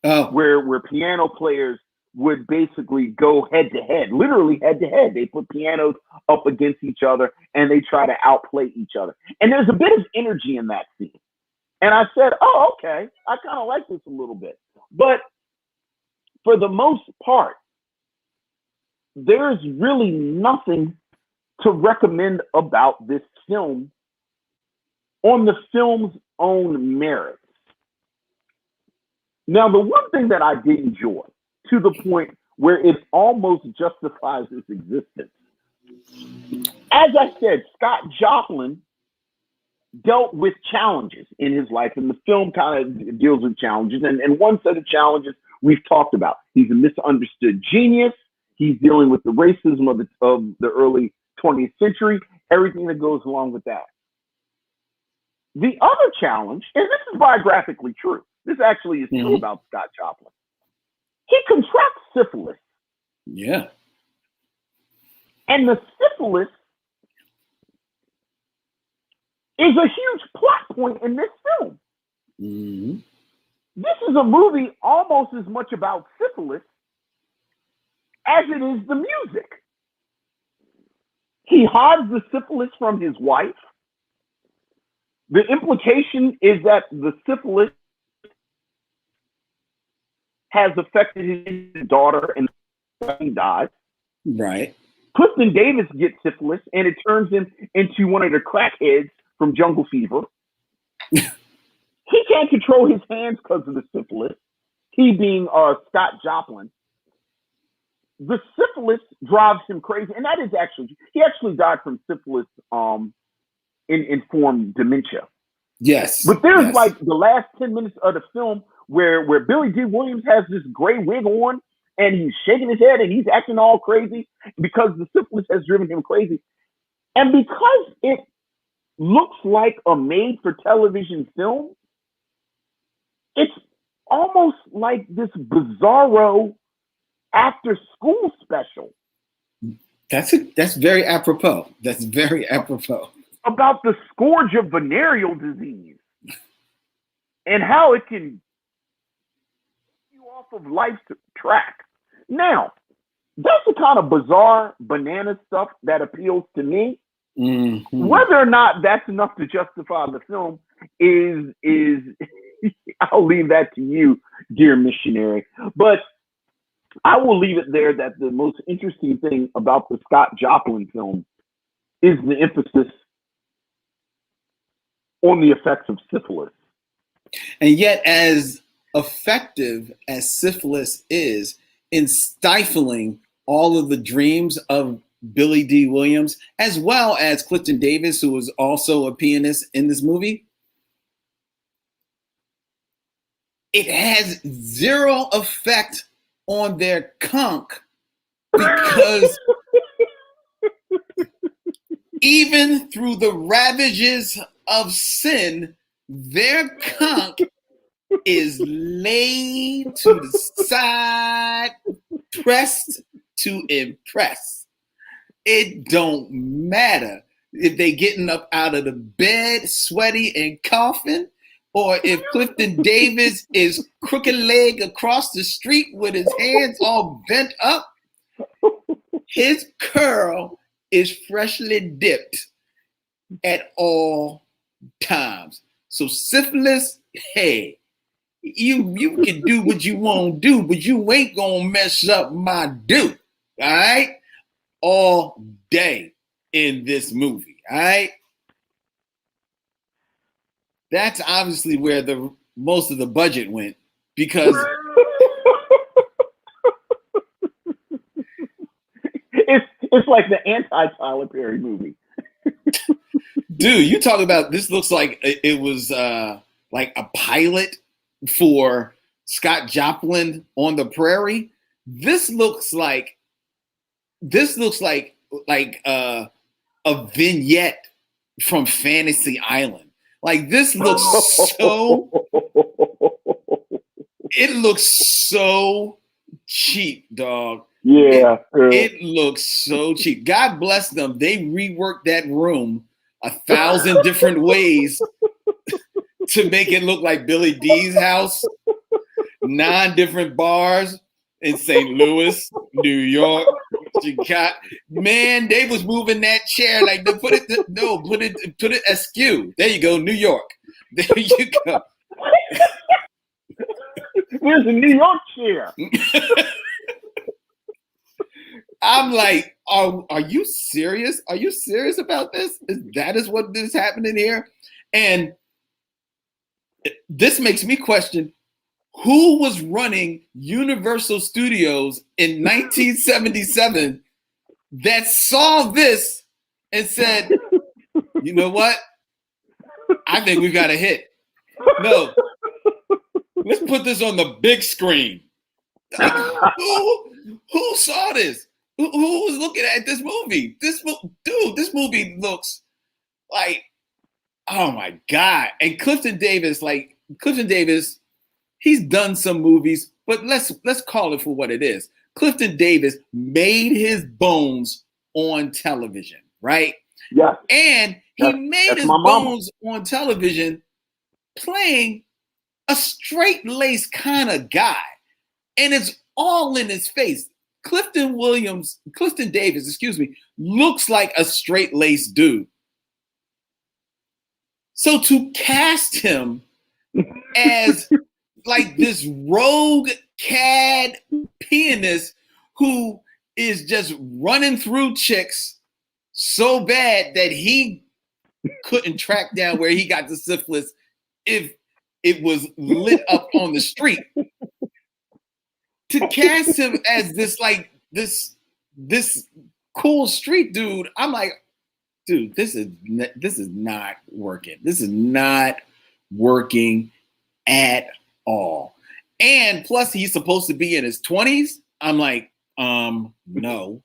where piano players would basically go head to head, literally head to head. They put pianos up against each other and they try to outplay each other. And there's a bit of energy in that scene. And I said, oh, okay, I kind of like this a little bit. But for the most part, there's really nothing to recommend about this film on the film's own merits. Now, the one thing that I did enjoy, to the point where it almost justifies its existence, as I said, Scott Joplin dealt with challenges in his life, and the film kind of deals with challenges. And one set of challenges we've talked about. He's a misunderstood genius. He's dealing with the racism of the early 20th century, everything that goes along with that. The other challenge, and this is biographically true, this actually is true about Scott Joplin. He contracts syphilis. Yeah. And the syphilis is a huge plot point in this film. Mm-hmm. This is a movie almost as much about syphilis as it is the music. He hides the syphilis from his wife. The implication is that the syphilis has affected his daughter and he dies. Right. Clifton Davis gets syphilis and it turns him into one of the crackheads from Jungle Fever. He can't control his hands because of the syphilis. He being Scott Joplin. The syphilis drives him crazy. And that is he actually died from syphilis informed dementia. Yes. But there's like the last 10 minutes of the film where Billy Dee Williams has this gray wig on and he's shaking his head and he's acting all crazy because the syphilis has driven him crazy. And because it looks like a made-for-television film, it's almost like this bizarro after-school special. That's very apropos. That's very apropos. About the scourge of venereal disease. and how it can get you off of life's track. Now, that's the kind of bizarre banana stuff that appeals to me. Mm-hmm. Whether or not that's enough to justify the film is I'll leave that to you, dear missionary. But I will leave it there that the most interesting thing about the Scott Joplin film is the emphasis on the effects of syphilis. And yet, as effective as syphilis is in stifling all of the dreams of Billy Dee Williams, as well as Clifton Davis, who was also a pianist in this movie, it has zero effect on their conch, because even through the ravages of sin, their conch is laid to the side, pressed to impress. It don't matter if they getting up out of the bed, sweaty and coughing, or if Clifton Davis is crooked leg across the street with his hands all bent up. His curl is freshly dipped at all times. So syphilis, hey, you can do what you want to do, but you ain't gonna mess up my do. All right? All day in this movie. All right? That's obviously where the most of the budget went, because it's like the anti-Tyler Perry movie. Dude, you talk about, this looks like it was like a pilot for Scott Joplin on the Prairie. This looks like a vignette from Fantasy Island. Like, this looks it looks so cheap, dog. Yeah. It looks so cheap. God bless them. They reworked that room 1,000 different ways to make it look like Billy Dee's house. 9 different bars in St. Louis, New York, Chicago. Man, they was moving that chair like to put it askew. There you go, New York. There you go. Where's the New York chair? I'm like, are you serious? Are you serious about this? That is what is happening here? And this makes me question, who was running Universal Studios in 1977 that saw this and said, you know what? I think we got a hit. No, let's put this on the big screen. Like, who saw this? Who was looking at this movie? This movie looks like, oh my God. And Clifton Davis, he's done some movies, but let's call it for what it is. Clifton Davis made his bones on television, right? Yeah. And he made his bones on television playing a straight-laced kind of guy. And it's all in his face. Clifton Davis, looks like a straight-laced dude. So to cast him as like this rogue cad pianist who is just running through chicks so bad that he couldn't track down where he got the syphilis if it was lit up on the street. To cast him as this cool street dude, I'm like, dude, this is not working. This is not working at all. And plus, he's supposed to be in his 20s. I'm like, no,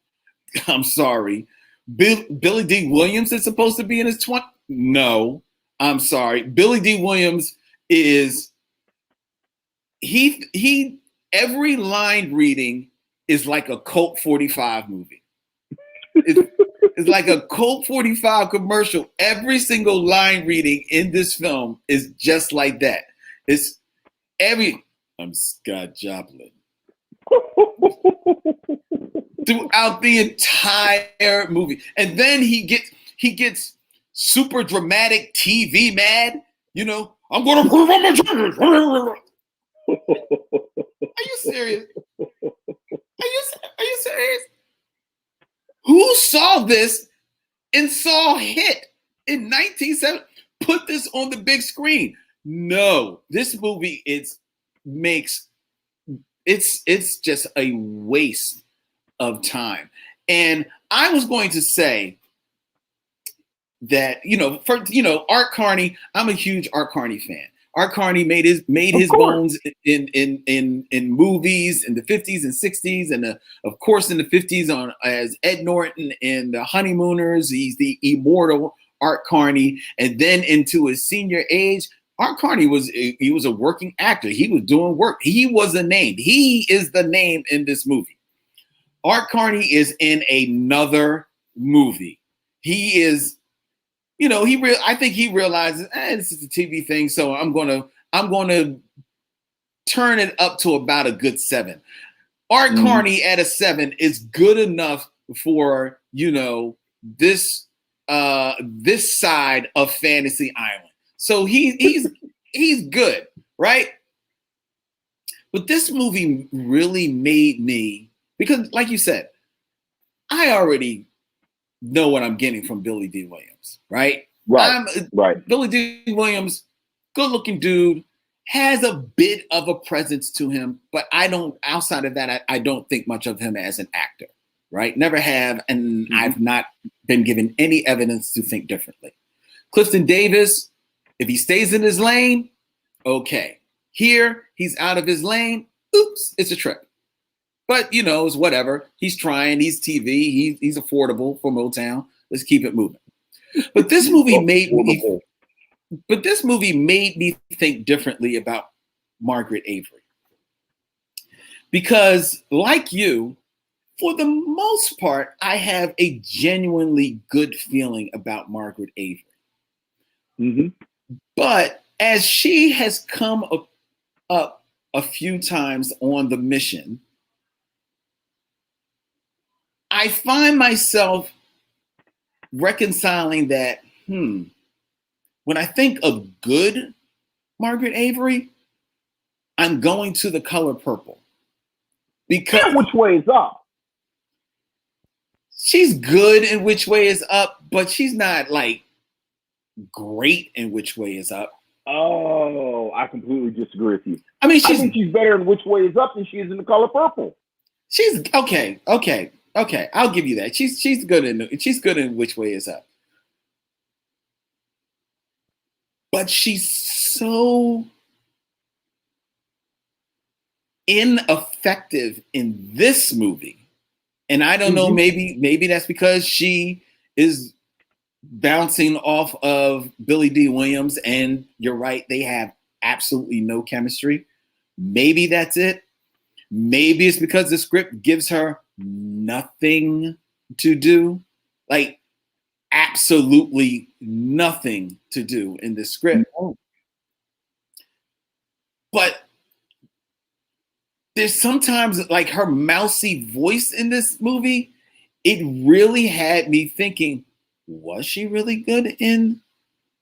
I'm sorry. Billy Dee Williams is supposed to be in his 20s. No, I'm sorry. Billy Dee Williams is he. Every line reading is like a Colt 45 movie. It's like a Colt 45 commercial. Every single line reading in this film is just like that. It's I'm Scott Joplin. Throughout the entire movie. And then he gets super dramatic TV mad, I'm gonna prove I'm a genius. Are you serious? Are you serious? Who saw this and saw hit in 1970? Put this on the big screen. No, this movie it's just a waste of time. And I was going to say that, Art Carney, I'm a huge Art Carney fan. Art Carney made his bones in movies in the 50s and 60s, and of course in the 50s as Ed Norton in The Honeymooners. He's the immortal Art Carney, and then into his senior age, Art Carney was a working actor. He was doing work. He was a name. He is the name in this movie. Art Carney is in another movie. He is. I think he realizes this is a TV thing, so I'm gonna turn it up to about a good 7. Art Carney at a 7 is good enough for this side of Fantasy Island. So he's good, right? But this movie really made me, because like you said, I already know what I'm getting from Billy Dee Williams, right? Right. Billy Dee Williams, good-looking dude, has a bit of a presence to him, but outside of that, I don't think much of him as an actor, right? Never have, and I've not been given any evidence to think differently. Clifton Davis, if he stays in his lane, okay. Here, he's out of his lane, oops, it's a trip. But, it's whatever. He's trying. He's TV. He's affordable for Motown. Let's keep it moving. But this movie made me think differently about Margaret Avery. Because, like you, for the most part, I have a genuinely good feeling about Margaret Avery. Mm-hmm. But as she has come up a few times on the mission, I find myself reconciling that, when I think of good Margaret Avery, I'm going to The Color Purple. Because Which Way Is Up? She's good in Which Way Is Up, but she's not like great in Which Way Is Up. Oh, I completely disagree with you. I mean, I think she's better in Which Way Is Up than she is in The Color Purple. She's okay. I'll give you that. She's good in Which Way Is Up. But she's so ineffective in this movie. And I don't know, maybe that's because she is bouncing off of Billy Dee Williams, and you're right, they have absolutely no chemistry. Maybe that's it. Maybe it's because the script gives her nothing to do, like absolutely nothing to do in the script. But there's sometimes like her mousy voice in this movie, it really had me thinking, was she really good in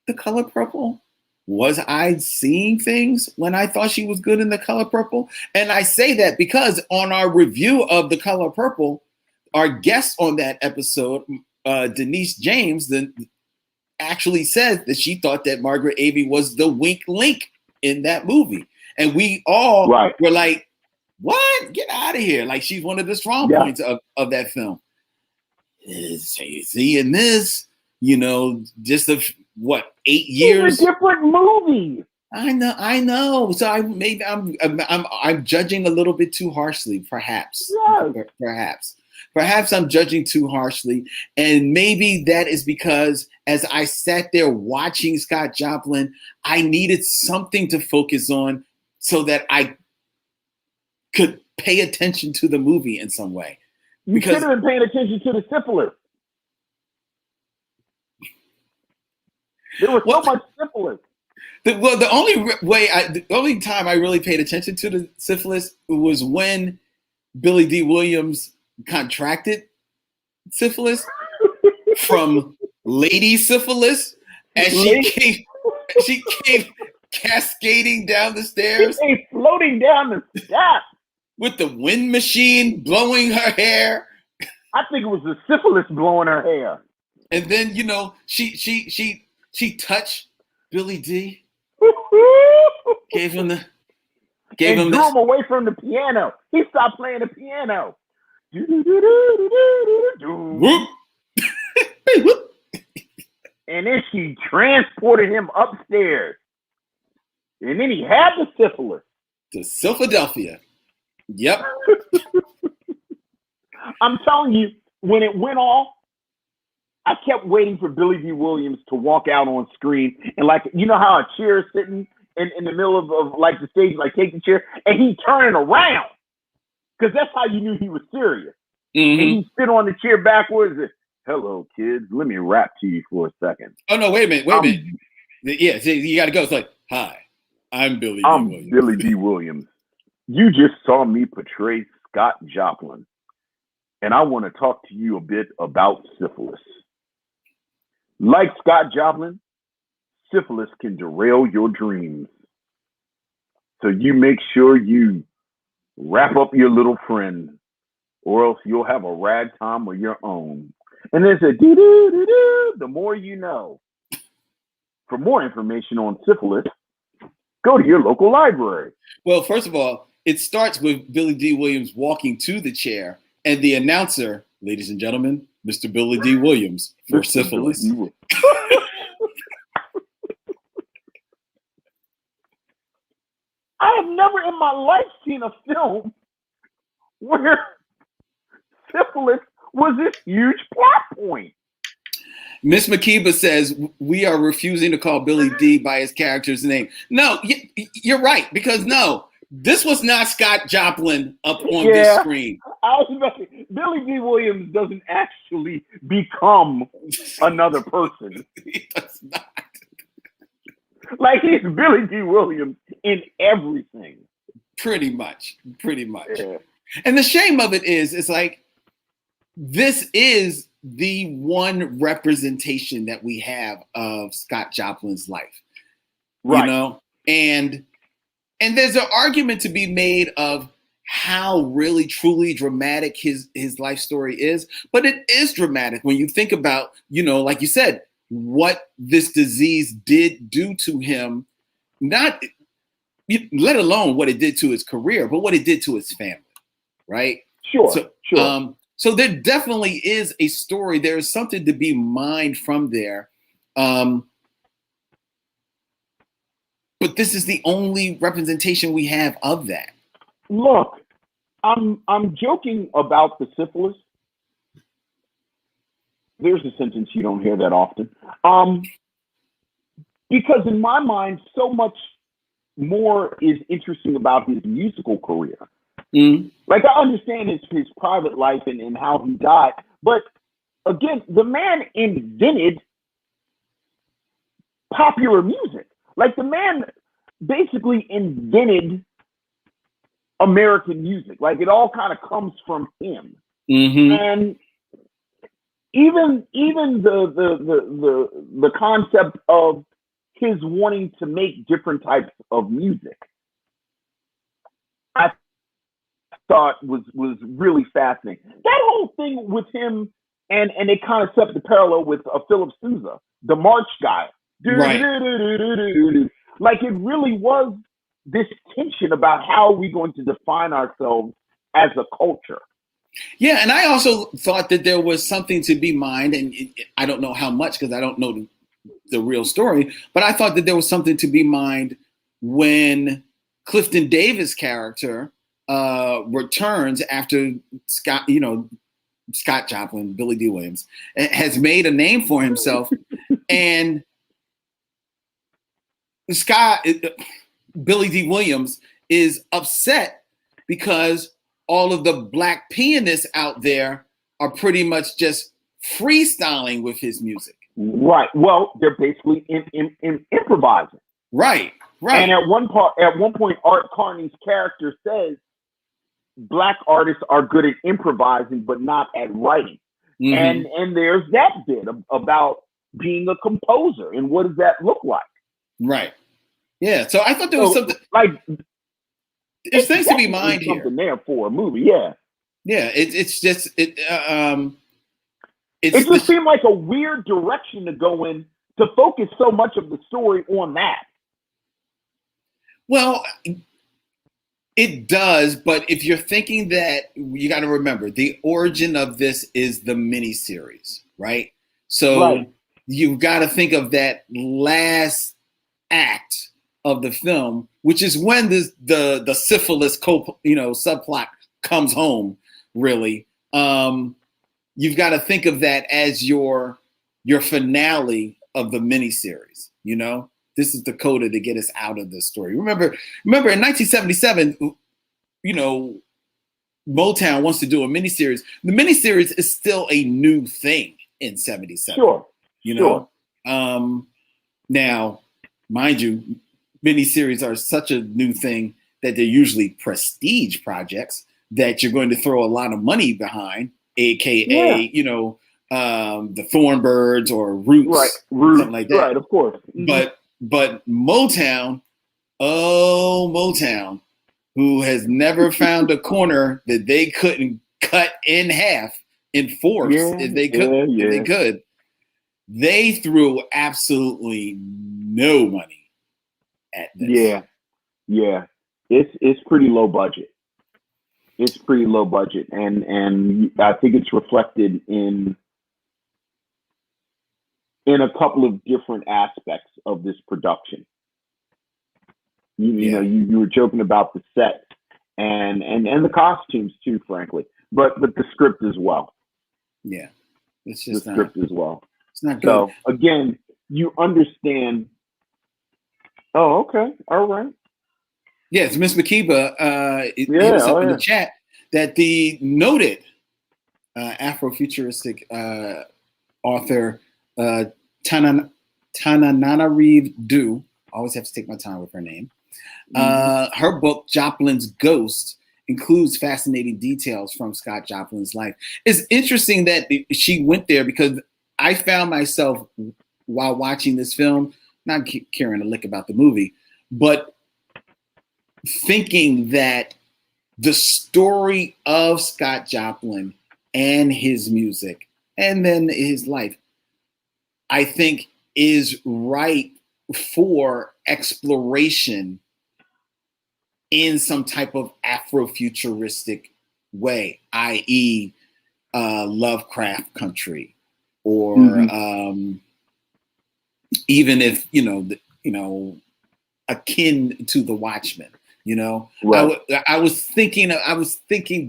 The Color Purple? Was I seeing things when I thought she was good in The Color Purple? And I say that because on our review of The Color Purple, our guest on that episode, Denise James, actually said that she thought that Margaret Avery was the wink link in that movie. And we all were like, what? Get out of here. Like, she's one of the strong points of that film. Seeing this, just 8 years. It's a different movie. I know. So I'm judging a little bit too harshly, perhaps. Yes. Perhaps I'm judging too harshly. And maybe that is because as I sat there watching Scott Joplin, I needed something to focus on so that I could pay attention to the movie in some way. You should have been paying attention to the syphilis. There was so much syphilis. The only time I really paid attention to the syphilis was when Billy Dee Williams contracted syphilis from lady syphilis, and she came cascading down the stairs. She came floating down the steps with the wind machine blowing her hair. I think it was the syphilis blowing her hair. And then, you know, she touched Billy Dee, gave him drew him away from the piano. He stopped playing the piano. And then she transported him upstairs. And then he had the syphilis. To Philadelphia. Yep. I'm telling you, when it went off, I kept waiting for Billy Dee Williams to walk out on screen. And like, you know how a chair is sitting in the middle of like the stage, like take the chair, and he turning around. Because that's how you knew he was serious. Mm-hmm. And he sit on the chair backwards and, hello, kids, let me rap to you for a second. Oh, no, wait a minute. Yeah, you got to go. It's like, hi, I'm Billy Dee Williams. Billy Dee Williams. You just saw me portray Scott Joplin. And I want to talk to you a bit about syphilis. Like Scott Joplin, syphilis can derail your dreams. So you make sure you wrap up your little friend, or else you'll have a ragtime of your own. And there's a doo-doo-doo-doo, the more you know. For more information on syphilis, go to your local library. Well, first of all, it starts with Billy Dee Williams walking to the chair and the announcer, ladies and gentlemen, Mr. Billy Dee Williams for syphilis. I have never in my life seen a film where syphilis was this huge plot point. Miss Makiba says, we are refusing to call Billy Dee by his character's name. No, you're right, because no, this was not Scott Joplin up on this screen. I was about to say, Billy Dee Williams doesn't actually become another person. He does not. Like, he's Billy Dee Williams in everything. Pretty much. Yeah. And the shame of it is, it's like, this is the one representation that we have of Scott Joplin's life. Right. You know? And there's an argument to be made of how really truly dramatic his life story is, but it is dramatic when you think about, you know, like you said, what this disease did do to him, not let alone what it did to his career, but what it did to his family, right? Sure. So there definitely is a story. There is something to be mined from there. But this is the only representation we have of that. Look, I'm joking about the syphilis. There's a sentence you don't hear that often. Because in my mind, so much more is interesting about his musical career. Mm-hmm. Like, I understand his private life and how he died. But again, the man invented popular music. Like, the man basically invented American music. Like, it all kind of comes from him. Mm-hmm. And even the concept of his wanting to make different types of music, I thought was really fascinating. That whole thing with him, and it kind of set the parallel with Philip Sousa, the March guy. Right. Like, it really was this tension about how are we going to define ourselves as a culture. Yeah, and I also thought that there was something to be mined, and I don't know how much because I don't know the real story, but I thought that there was something to be mined when Clifton Davis' character returns after Scott Joplin, Billy Dee Williams, has made a name for himself, and Billy Dee Williams is upset because all of the black pianists out there are pretty much just freestyling with his music. Right. Well, they're basically improvising. Right. And at one point, Art Carney's character says, Black artists are good at improvising, but not at writing. And there's that bit about being a composer and what does that look like? Right. Yeah. So I thought there was something like there's things to be mined here. Something there for a movie, yeah. Yeah. It just seemed like a weird direction to go in to focus so much of the story on that. Well, it does, but if you're thinking that, you got to remember the origin of this is the miniseries, right? So you've got to think of that last act of the film, which is when the syphilis subplot comes home. Really, you've got to think of that as your finale of the miniseries. You know, this is the coda to get us out of this story. Remember in 1977, you know, Motown wants to do a miniseries. The miniseries is still a new thing in 77. Sure. You know, now, mind you, miniseries are such a new thing that they're usually prestige projects that you're going to throw a lot of money behind, AKA, you know, the Thornbirds or Roots, something like that. Right, of course. But Motown, Motown, who has never found a corner that they couldn't cut in half in fourths if they could, they threw absolutely no money at this. Yeah. It's pretty low budget. It's pretty low budget, and I think it's reflected in a couple of different aspects of this production. You know, you were joking about the set and the costumes too, frankly, but the script as well. Yeah, it's just the script as well. It's not good. So again, you understand. Oh, okay, all right. Yes, Miss Makiba hit us up in the chat that the noted Afrofuturistic author Tananarive Due, always have to take my time with her name. Her book Joplin's Ghost includes fascinating details from Scott Joplin's life. It's interesting that she went there because I found myself while watching this film, not caring a lick about the movie, but thinking that the story of Scott Joplin and his music and then his life, I think, is ripe for exploration in some type of Afrofuturistic way, i.e. Lovecraft country, or even if, akin to The Watchmen. You know, I was thinking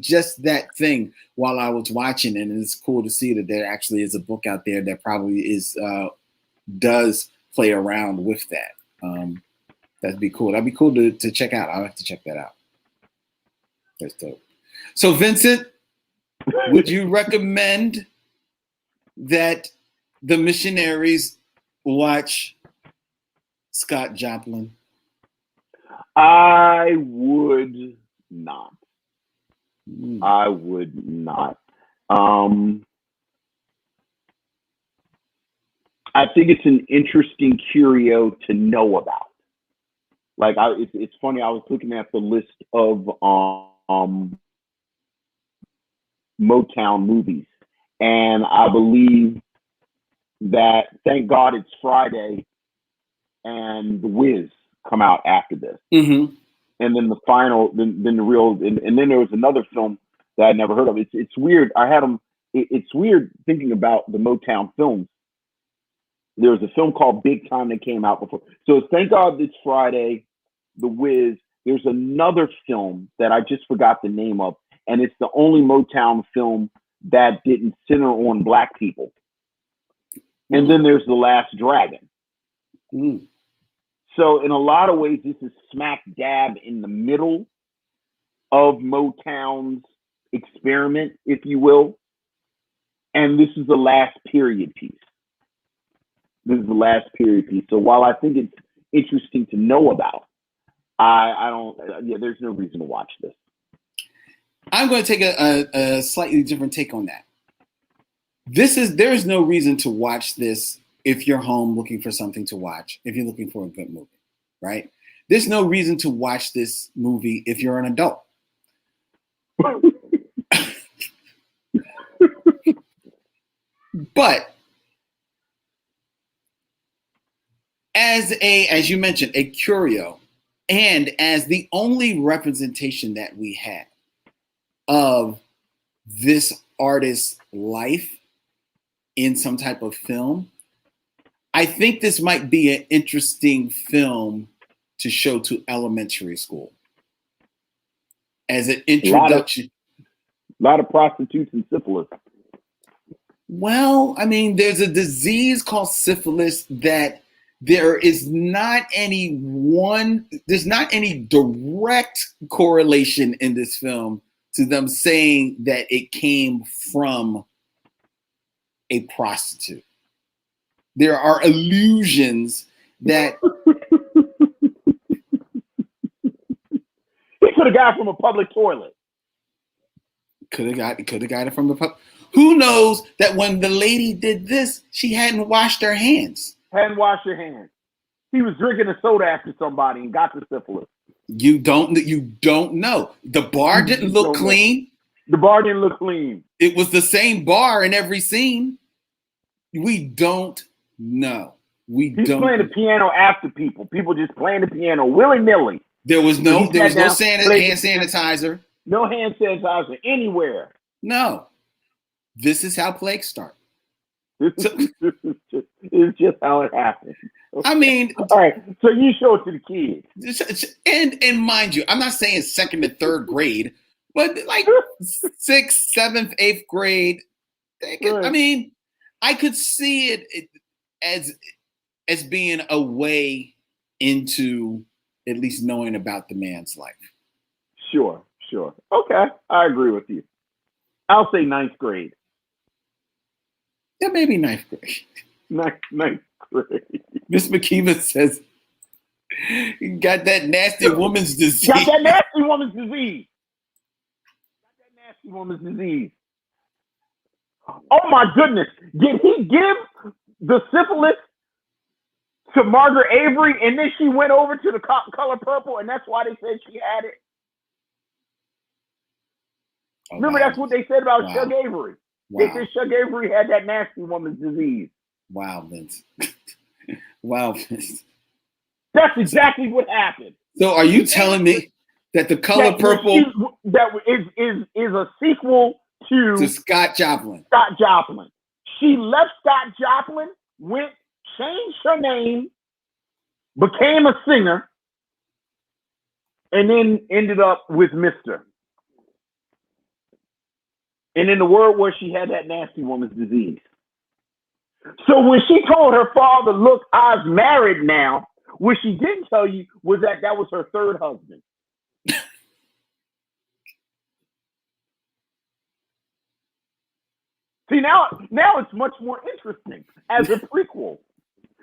just that thing while I was watching, and it's cool to see that there actually is a book out there that probably does play around with that. That'd be cool. That'd be cool to check out. I'll have to check that out. That's dope. So, Vincent, would you recommend that the missionaries watch Scott Joplin? I would not. I would not. I think it's an interesting curio to know about. Like, it's funny. I was looking at the list of Motown movies, and I believe that Thank God It's Friday and The Wiz come out after this. And then the final, then the real, and then there was another film that I'd never heard of. It's weird. I had them. It's weird thinking about the Motown films. There was a film called Big Time that came out before. So it's Thank God It's Friday, The Wiz. There's another film that I just forgot the name of, and it's the only Motown film that didn't center on Black people. And then there's The Last Dragon. So in a lot of ways, this is smack dab in the middle of Motown's experiment, if you will. And this is the last period piece. So while I think interesting to know about. I don't. Yeah, there's no reason to watch this. I'm going to take a slightly different take on that. There is no reason to watch this if you're home looking for something to watch, if you're looking for a good movie, right? There's no reason to watch this movie if you're an adult. But as you mentioned, a curio, and as the only representation that we have of this artist's life in some type of film, I think this might be an interesting film to show to elementary school as an introduction. A lot of prostitutes and syphilis. Well, I mean, there's a disease called syphilis that there's not any direct correlation in this film to them saying that it came from a prostitute. There are allusions that he could have got it from a public toilet. Could have got it from the public. Who knows that when the lady did this, she hadn't washed her hands. Hadn't washed her hands. He was drinking a soda after somebody and got the syphilis. You don't know. The bar didn't look clean. The bar didn't look clean. It was the same bar in every scene. We don't know. He's playing the piano after people. People just playing the piano willy-nilly. There was no hand sanitizer. No hand sanitizer anywhere. No. This is how plagues start. It's just how it happens. I mean, all right. So you show it to the kids, and mind you, I'm not saying 2nd and 3rd grade, but like 6th, 7th, 8th grade. I mean, I could see it as being a way into at least knowing about the man's life. Sure. Okay, I agree with you. I'll say 9th grade. Yeah, maybe 9th grade. 9th grade. Miss McKeever says, "You got that nasty woman's disease." Got that nasty woman's disease. Oh my goodness! Did he give the syphilis to Margaret Avery, and then she went over to the Color Purple, and that's why they said she had it? Oh, remember, that's what they said about Shug Avery. They said Shug Avery had that nasty woman's disease. Wow, Vince. Wow, Vince. That's exactly what happened. So, are you telling me that the Color Purple is a sequel to Scott Joplin? Scott Joplin. She left Scott Joplin, changed her name, became a singer, and then ended up with Mr. And then the word was she had that nasty woman's disease. So when she told her father, "Look, I's married now," what she didn't tell you was that was her 3rd husband. See, now it's much more interesting as a prequel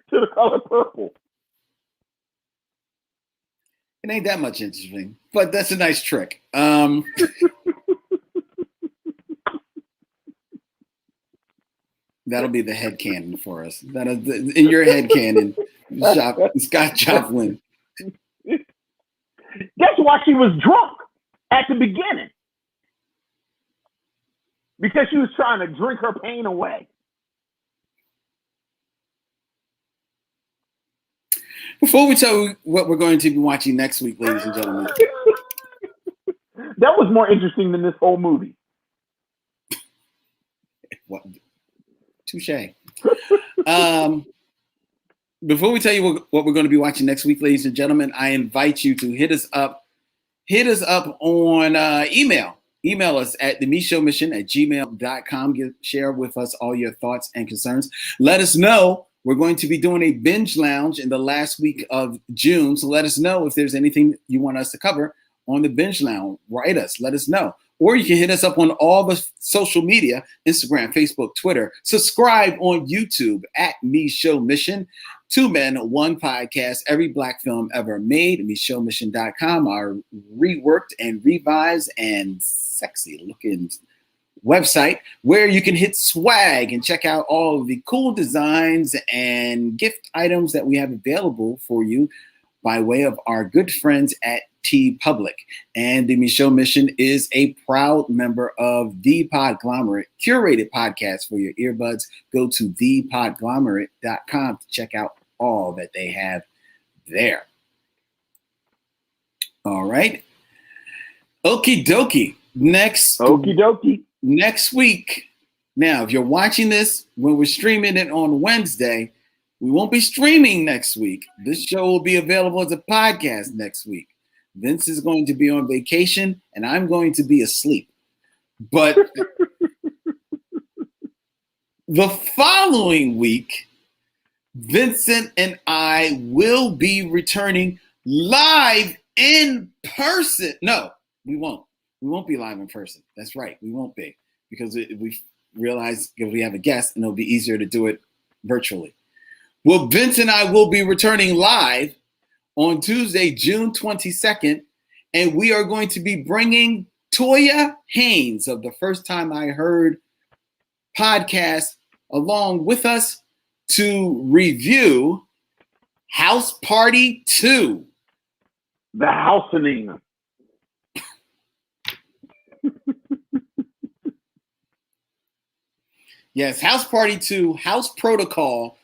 to The Color Purple. It ain't that much interesting, but that's a nice trick. That'll be the headcanon for us. That is in your headcanon, Scott Joplin. That's why she was drunk at the beginning. Because she was trying to drink her pain away. Before we tell you what we're going to be watching next week, ladies and gentlemen. That was more interesting than this whole movie. What? Touché. Before we tell you what we're going to be watching next week, ladies and gentlemen, I invite you to hit us up on email. Email us at the Micheaux Mission at gmail.com. Share with us all your thoughts and concerns. Let us know. We're going to be doing a binge lounge in the last week of June. So let us know if there's anything you want us to cover on the binge lounge. Write us. Let us know. Or you can hit us up on all the social media, Instagram, Facebook, Twitter. Subscribe on YouTube at Micheaux Mission. Two Men, One Podcast, every Black film ever made. MicheauxMission.com, our reworked and revised and sexy looking website where you can hit swag and check out all of the cool designs and gift items that we have available for you by way of our good friends at TeePublic. And the Micheaux Mission is a proud member of The Podglomerate, curated podcast for your earbuds. Go to thepodglomerate.com to check out all that they have there. All right. Okie dokie. Next week. Now, if you're watching this when we're streaming it on Wednesday, we won't be streaming next week. This show will be available as a podcast next week. Vince is going to be on vacation and I'm going to be asleep. But the following week, Vincent and I will be returning live in person. No, we won't. We won't be live in person. That's right. We won't be, because we realize if we have a guest and it'll be easier to do it virtually. Well, Vince and I will be returning live on Tuesday, June 22nd, and we are going to be bringing Toya Haynes of the First Time I Heard podcast along with us to review House Party 2. The housening. Yes, House Party 2, House Protocol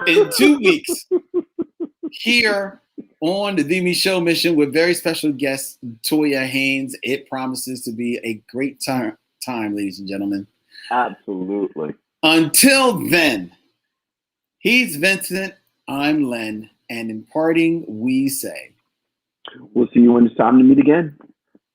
in 2 weeks here on the Micheaux Mission with very special guest Toya Haynes. It promises to be a great time, ladies and gentlemen. Absolutely. Until then, he's Vincent, I'm Len, and in parting, we say, we'll see you when it's time to meet again.